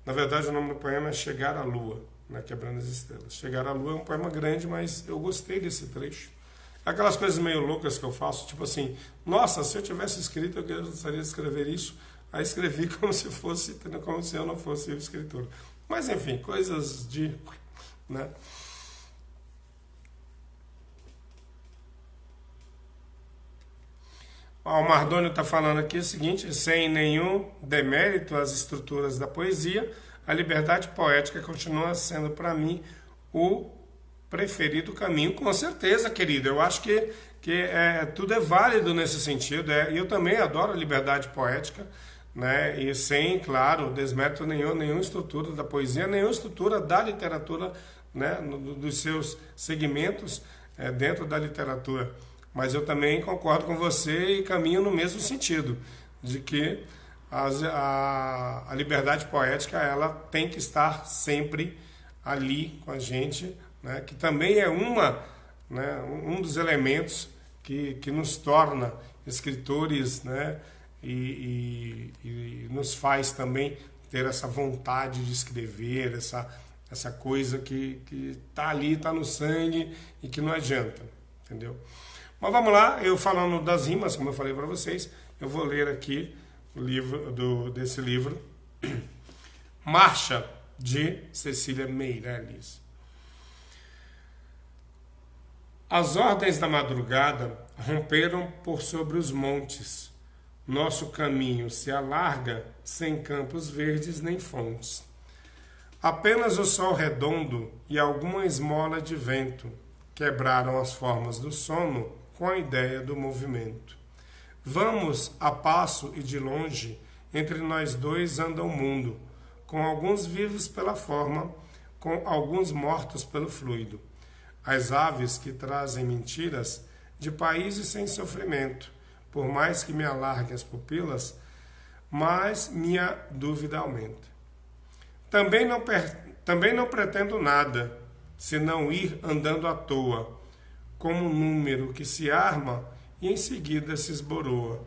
Na verdade, o nome do poema é Chegar à Lua, né? Quebrando as Estrelas. Chegar à Lua é um poema grande, mas eu gostei desse trecho. Aquelas coisas meio loucas que eu faço, tipo assim, nossa, se eu tivesse escrito, eu gostaria de escrever isso. Aí escrevi como se eu não fosse o escritor. Mas enfim, coisas de... né? O Mardônio está falando aqui o seguinte, sem nenhum demérito às estruturas da poesia, a liberdade poética continua sendo para mim o preferido caminho. Com certeza, querido, eu acho que tudo é válido nesse sentido. E eu também adoro a liberdade poética, né? E sem, claro, desmérito nenhuma estrutura da poesia, nenhuma estrutura da literatura, né? Dos seus segmentos dentro da literatura. Mas eu também concordo com você e caminho no mesmo sentido, de que a liberdade poética ela tem que estar sempre ali com a gente, né? Que também é né, um dos elementos que nos torna escritores, né? E nos faz também ter essa vontade de escrever, essa coisa que está ali, está no sangue e que não adianta, entendeu? Mas vamos lá, eu falando das rimas, como eu falei para vocês, eu vou ler aqui o livro desse livro, Marcha, de Cecília Meirelles. As ordens da madrugada romperam por sobre os montes. Nosso caminho se alarga sem campos verdes nem fontes. Apenas o sol redondo e alguma esmola de vento quebraram as formas do sono com a ideia do movimento. Vamos a passo e de longe, entre nós dois anda o mundo, com alguns vivos pela forma, com alguns mortos pelo fluido. As aves que trazem mentiras de países sem sofrimento, por mais que me alarguem as pupilas, mais minha dúvida aumenta. Também não pretendo nada, senão ir andando à toa, como um número que se arma e em seguida se esboroa,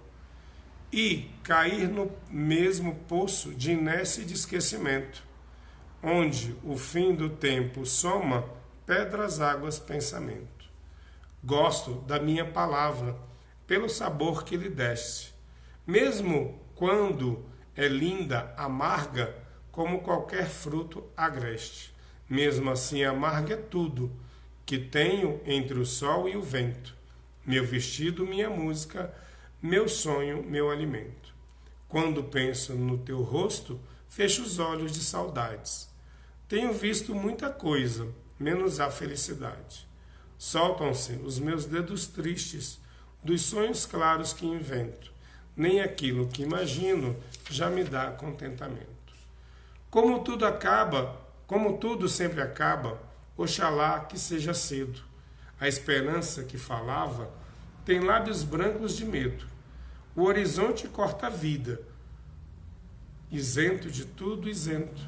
e cair no mesmo poço de inércia e de esquecimento, onde o fim do tempo soma pedras, águas, pensamento. Gosto da minha palavra, pelo sabor que lhe deste, mesmo quando é linda, amarga, como qualquer fruto agreste. Mesmo assim, amarga é tudo que tenho entre o sol e o vento, meu vestido, minha música, meu sonho, meu alimento. Quando penso no teu rosto, fecho os olhos de saudades. Tenho visto muita coisa, menos a felicidade. Soltam-se os meus dedos tristes dos sonhos claros que invento. Nem aquilo que imagino já me dá contentamento. Como tudo sempre acaba, oxalá que seja cedo. A esperança que falava tem lábios brancos de medo. O horizonte corta a vida. Isento de tudo, isento.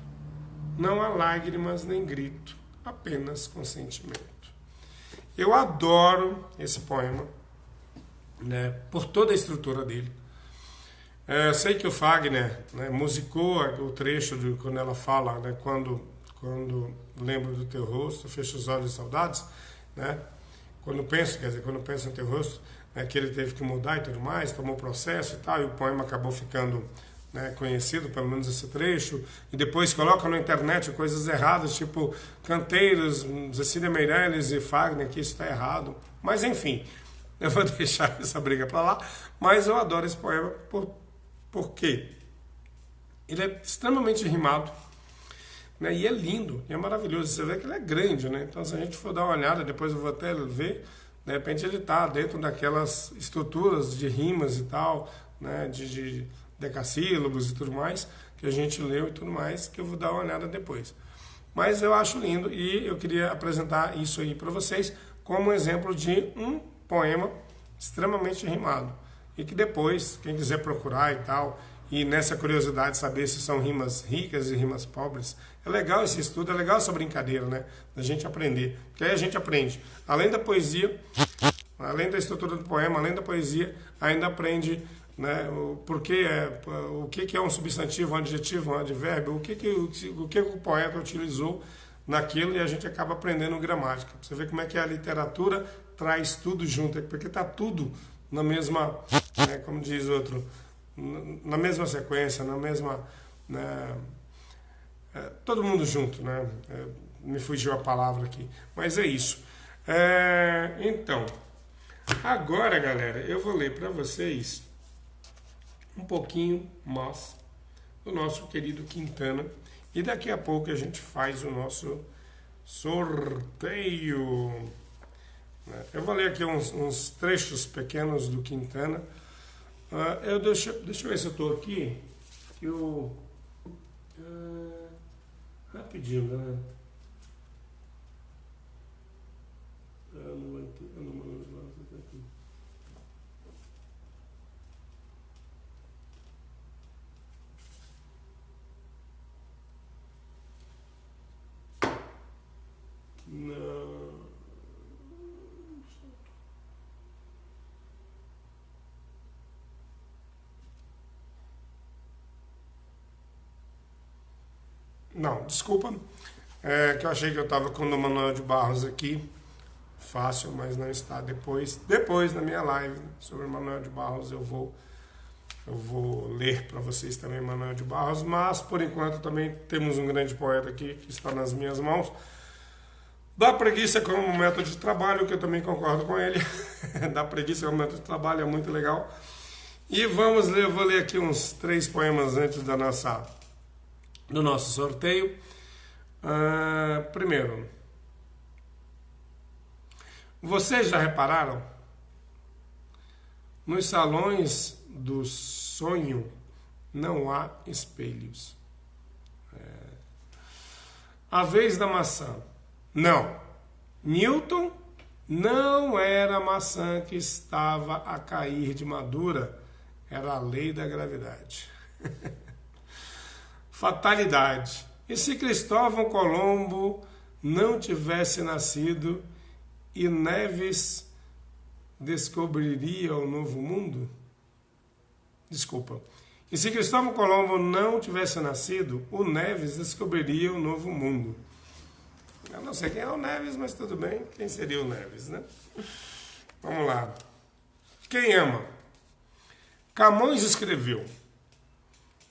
Não há lágrimas nem grito, apenas consentimento. Eu adoro esse poema, né, por toda a estrutura dele. Eu sei que o Fagner, né, musicou o trecho de quando ela fala, né, quando lembro do teu rosto, fecho os olhos de saudades, né? Quando penso no teu rosto, né, que ele teve que mudar e tudo mais, tomou processo e tal, e o poema acabou ficando né, conhecido, pelo menos esse trecho, e depois colocam na internet coisas erradas, tipo canteiros, Cecília Meirelles e Fagner, que isso está errado. Mas enfim, eu vou deixar essa briga para lá, mas eu adoro esse poema por quê? Ele é extremamente rimado, né, e é lindo, e é maravilhoso. Você vê que ele é grande, né? Então se a gente for dar uma olhada, depois eu vou até ver, de repente ele está dentro daquelas estruturas de rimas e tal, né, de decassílabos e tudo mais, que a gente leu e tudo mais, que eu vou dar uma olhada depois. Mas eu acho lindo e eu queria apresentar isso aí para vocês como exemplo de um poema extremamente rimado. E que depois, quem quiser procurar e tal, e nessa curiosidade saber se são rimas ricas e rimas pobres, é legal esse estudo, é legal essa brincadeira, né? Da gente aprender. Porque aí a gente aprende, além da poesia, além da estrutura do poema, além da poesia, ainda aprende, né, o que é um substantivo, um adjetivo, um advérbio, o que o poeta utilizou naquilo, e a gente acaba aprendendo gramática. Você vê como é que a literatura traz tudo junto, porque está tudo na mesma, né, como diz outro, na mesma sequência, na mesma, né, todo mundo junto, né? Me fugiu a palavra aqui, mas é isso. Então, agora, galera, eu vou ler para vocês um pouquinho mais do nosso querido Quintana, e daqui a pouco a gente faz o nosso sorteio. Eu vou ler aqui uns trechos pequenos do Quintana. Deixa eu ver se eu estou aqui. Rapidinho, galera. Eu não vou aqui. Não. Não, desculpa, que eu achei que eu estava com o Manuel de Barros aqui, fácil, mas não está. Depois na minha live sobre Manuel de Barros eu vou ler para vocês também Manuel de Barros, mas por enquanto também temos um grande poeta aqui que está nas minhas mãos. Da preguiça como método de trabalho, que eu também concordo com ele. Da preguiça como método de trabalho é muito legal. E eu vou ler aqui uns 3 poemas antes do nosso sorteio. Primeiro, vocês já repararam? Nos salões do sonho não há espelhos. A vez da maçã. Não. Newton não era a maçã que estava a cair de madura, era a lei da gravidade. Fatalidade. E se Cristóvão Colombo não tivesse nascido e Neves descobriria o novo mundo? Desculpa. E se Cristóvão Colombo não tivesse nascido, o Neves descobriria o novo mundo. Eu não sei quem é o Neves, mas tudo bem. Quem seria o Neves, né? Vamos lá. Quem ama? Camões escreveu: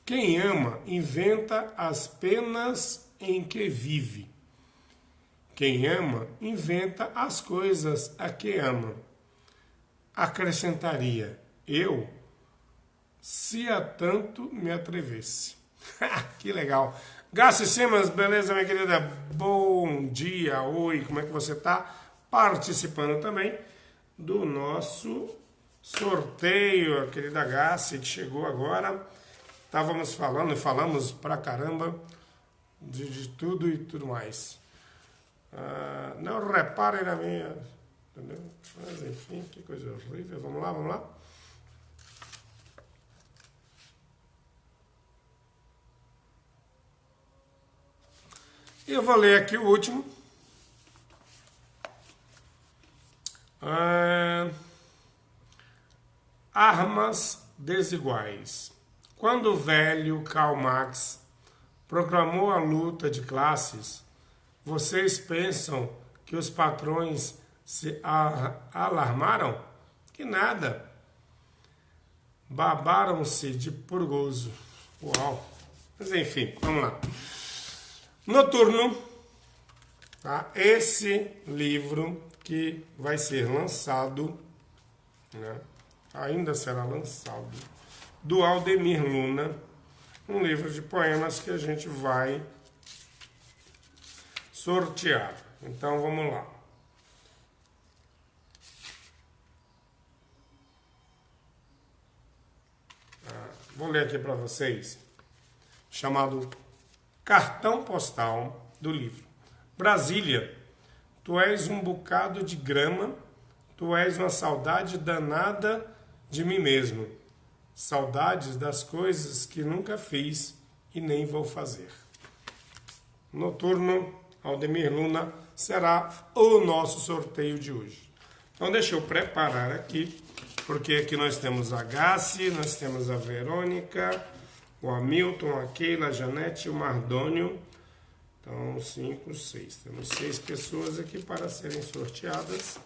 quem ama inventa as penas em que vive. Quem ama inventa as coisas a que ama. Acrescentaria eu, se a tanto me atrevesse. Que legal. Gassi Simas, beleza, minha querida? Bom dia, oi, como é que você tá? Participando também do nosso sorteio, a querida Gassi, que chegou agora. Falamos pra caramba de tudo e tudo mais. Não reparem na minha, entendeu? Mas enfim, que coisa horrível. Vamos lá. E eu vou ler aqui o último. Armas desiguais. Quando o velho Karl Marx proclamou a luta de classes, vocês pensam que os patrões se alarmaram? Que nada. Babaram-se de puro gozo. Uau! Mas enfim, vamos lá. Noturno, tá? Esse livro que vai ser lançado, né? Ainda será lançado, do Aldemir Luna, um livro de poemas que a gente vai sortear. Então vamos lá. Vou ler aqui para vocês, chamado Cartão Postal do livro. Brasília, tu és um bocado de grama, tu és uma saudade danada de mim mesmo. Saudades das coisas que nunca fiz e nem vou fazer. Noturno, Aldemir Luna, será o nosso sorteio de hoje. Então deixa eu preparar aqui, porque aqui nós temos a Gassi, nós temos a Verônica, o Hamilton, a Keila, a Janete e o Mardônio. Então, 5, 6. Temos 6 pessoas aqui para serem sorteadas.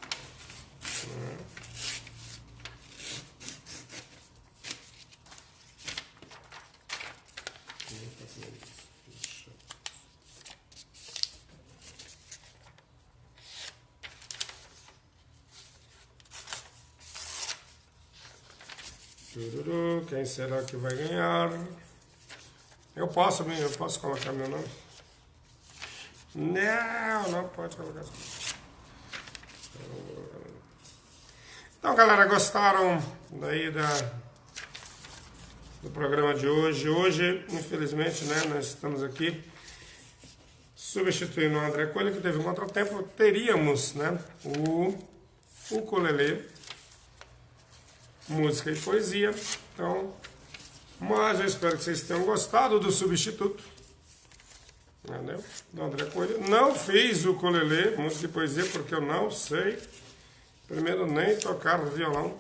Quem será que vai ganhar? Eu posso colocar meu nome? Não pode colocar. Então, galera, gostaram daí do programa de hoje? Hoje, infelizmente, né, nós estamos aqui substituindo o André Coelho, que teve um contratempo. Teríamos, né, o ukulele, música e poesia. Então, mas eu espero que vocês tenham gostado do substituto, entendeu? Do André Coelho. Não fiz o ukulele, música e poesia, porque eu não sei, primeiro, nem tocar violão,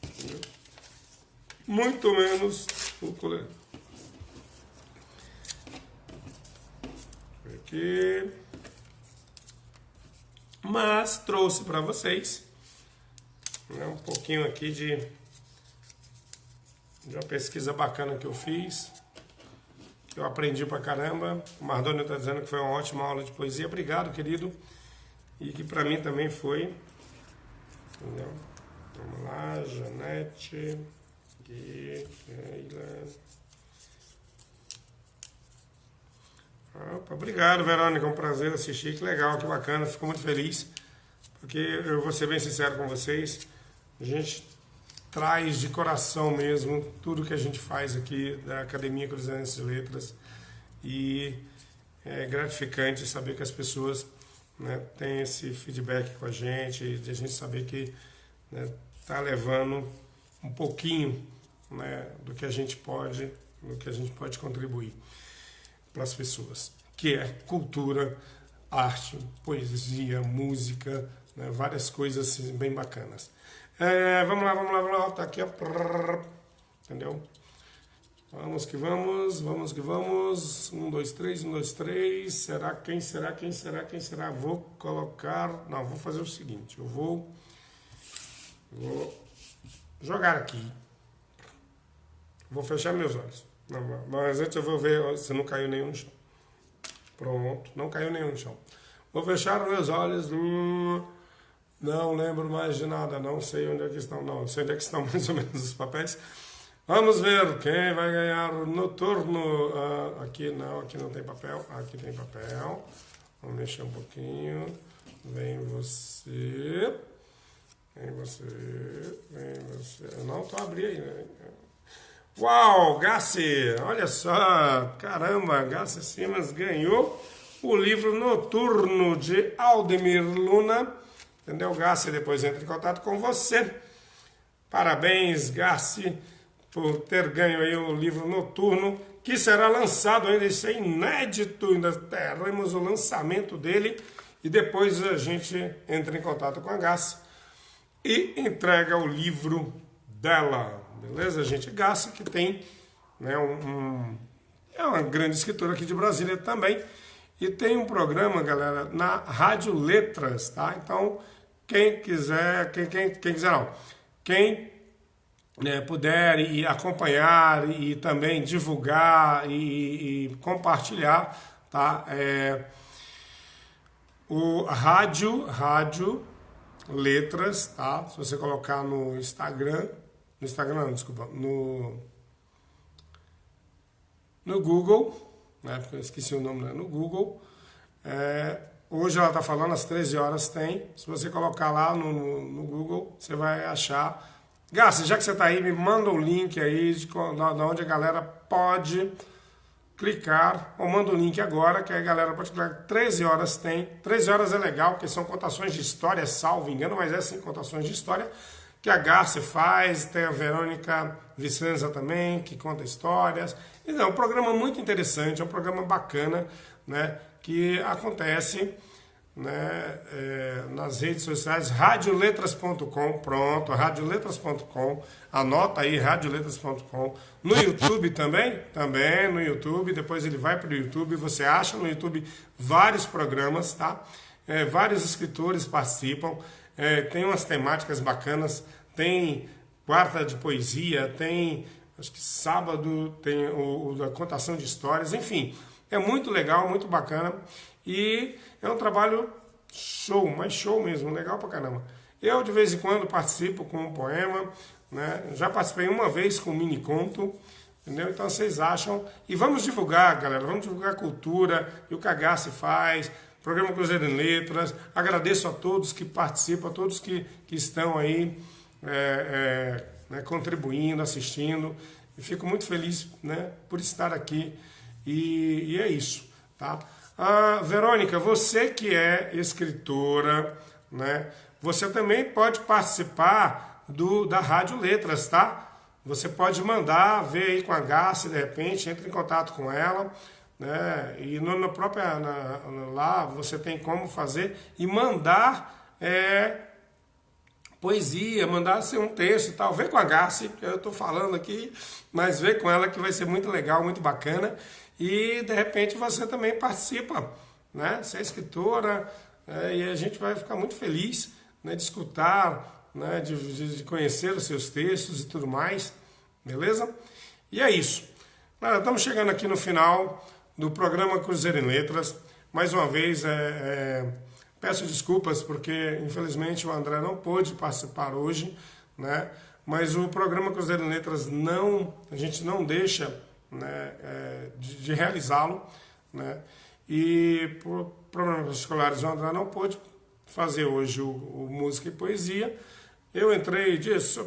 entendeu? Muito menos o ukulele. Aqui. Mas trouxe para vocês, né, um pouquinho aqui de uma pesquisa bacana que eu fiz, que eu aprendi pra caramba. O Mardônio está dizendo que foi uma ótima aula de poesia. Obrigado, querido. E que para mim também foi. Entendeu? Vamos lá, Janete, Gui, Keila. Opa, obrigado, Verônica. É um prazer assistir. Que legal, que bacana. Fico muito feliz. Porque eu vou ser bem sincero com vocês. A gente traz de coração mesmo tudo que a gente faz aqui da Academia Cruzeirense de Letras, e é gratificante saber que as pessoas, né, têm esse feedback com a gente, de a gente saber que, né, tá levando um pouquinho, né, do que a gente pode contribuir para as pessoas, que é cultura, arte, poesia, música, né, várias coisas assim, bem bacanas. Vamos lá, tá aqui, ó. Entendeu? Vamos que vamos. 1, 2, 3. Será? Quem será? Vou colocar. Não, vou fazer o seguinte. Eu vou jogar aqui. Vou fechar meus olhos. Não, mas antes eu vou ver se não caiu nenhum no chão. Pronto, não caiu nenhum no chão. Vou fechar meus olhos. Não lembro mais de nada, não sei onde é que estão, não sei onde é que estão mais ou menos os papéis. Vamos ver quem vai ganhar o noturno. Aqui não tem papel, aqui tem papel. Vamos mexer um pouquinho. Vem você. Eu não estou abrindo aí, né? Uau, Gassi, olha só, caramba, Gassi Simas ganhou o livro Noturno de Aldemir Luna. Entendeu, Gassi? Depois entra em contato com você. Parabéns, Gassi, por ter ganho aí o livro Noturno, que será lançado ainda, isso é inédito, ainda teremos o lançamento dele, e depois a gente entra em contato com a Gassi e entrega o livro dela, beleza, gente? Gassi, que tem, né, é uma grande escritora aqui de Brasília também, e tem um programa, galera, na Rádio Letras, tá? Então, quem né, puder e acompanhar e também divulgar e compartilhar, tá? O Rádio Letras, tá? Se você colocar no Instagram não, desculpa, no Google, né? Porque eu esqueci o nome, né? No Google. Hoje ela está falando, às 13 horas tem. Se você colocar lá no Google, você vai achar. Garcia, já que você está aí, me manda o link aí de onde a galera pode clicar, ou manda o link agora, que a galera pode clicar. 13 horas tem. 13 horas é legal, porque são contações de história, salvo engano, mas é sim contações de história, que a Garcia faz, tem a Verônica Vicenza também, que conta histórias. Então, é um programa muito interessante, é um programa bacana, né, que acontece, né, nas redes sociais, radioletras.com, pronto, radioletras.com, anota aí, radioletras.com, no YouTube também no YouTube, depois ele vai para o YouTube, você acha no YouTube vários programas, tá? Vários escritores participam, tem umas temáticas bacanas, tem quarta de poesia, tem, acho que sábado tem a contação de histórias, enfim, é muito legal, muito bacana. E é um trabalho show, mas show mesmo, legal pra caramba. Eu de vez em quando participo com um poema, né? Já participei uma vez com um mini conto, entendeu? Então vocês acham. E vamos divulgar, galera, vamos divulgar a cultura e o que a Garcia faz, programa Cruzeiro em Letras. Agradeço a todos que participam, a todos que estão aí né, contribuindo, assistindo. E fico muito feliz, né, por estar aqui. E é isso, tá? Verônica, você que é escritora, né? Você também pode participar da Rádio Letras, tá? Você pode mandar, ver aí com a Garcia, de repente, entre em contato com ela, né? E lá você tem como fazer e mandar poesia, mandar ser um texto e tal. Vê com a Garcia, que eu estou falando aqui, mas vê com ela que vai ser muito legal, muito bacana. E de repente você também participa, né? Você é escritora, e a gente vai ficar muito feliz, né, de escutar, né, de conhecer os seus textos e tudo mais, beleza? E é isso. Galera, estamos chegando aqui no final do programa Cruzeiro em Letras. Mais uma vez, peço desculpas porque infelizmente o André não pôde participar hoje, né? Mas o programa Cruzeiro em Letras a gente não deixa, né, de realizá-lo, né? E por problemas particulares o André não pôde fazer hoje o Música e Poesia. Eu entrei disso,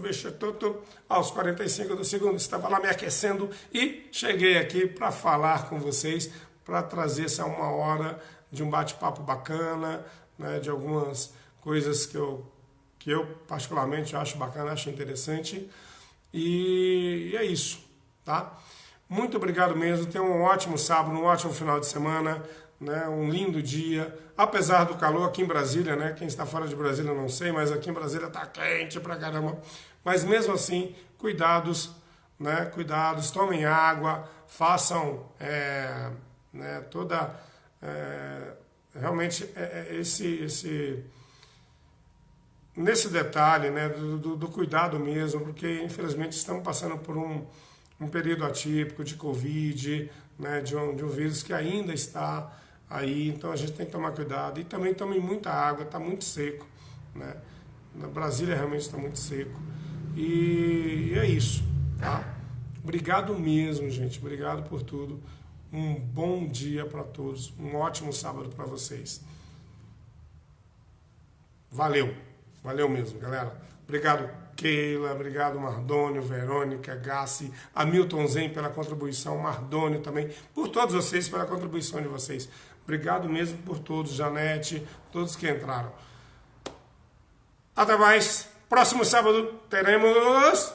aos 45 do segundo, estava lá me aquecendo e cheguei aqui para falar com vocês, para trazer essa uma hora de um bate-papo bacana, né, de algumas coisas que eu particularmente acho bacana, acho interessante. E é isso, tá? Muito obrigado mesmo, tenha um ótimo sábado, um ótimo final de semana, né, um lindo dia, apesar do calor aqui em Brasília, né, quem está fora de Brasília eu não sei, mas aqui em Brasília está quente pra caramba, mas mesmo assim, cuidados, né, cuidados, tomem água, façam, né, realmente, nesse detalhe, né, do cuidado mesmo, porque infelizmente estamos passando por um período atípico de Covid, né, de um vírus que ainda está aí, então a gente tem que tomar cuidado. E também tomem muita água, está muito seco, né? Na Brasília realmente está muito seco. E é isso, tá? Obrigado mesmo, gente. Obrigado por tudo. Um bom dia para todos. Um ótimo sábado para vocês. Valeu. Valeu mesmo, galera. Obrigado, Keila. Obrigado, Mardônio, Verônica, Gassi, Hamilton Zen pela contribuição, Mardônio também, por todos vocês, pela contribuição de vocês. Obrigado mesmo por todos, Janete, todos que entraram. Até mais. Próximo sábado teremos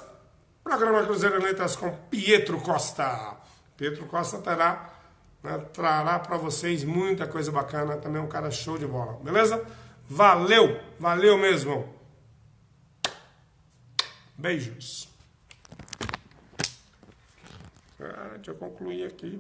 programa Cruzeiro em Letras com Pietro Costa. Pietro Costa trará para vocês muita coisa bacana. Também é um cara show de bola, beleza? Valeu, valeu mesmo. Beijos. Deixa eu concluir aqui.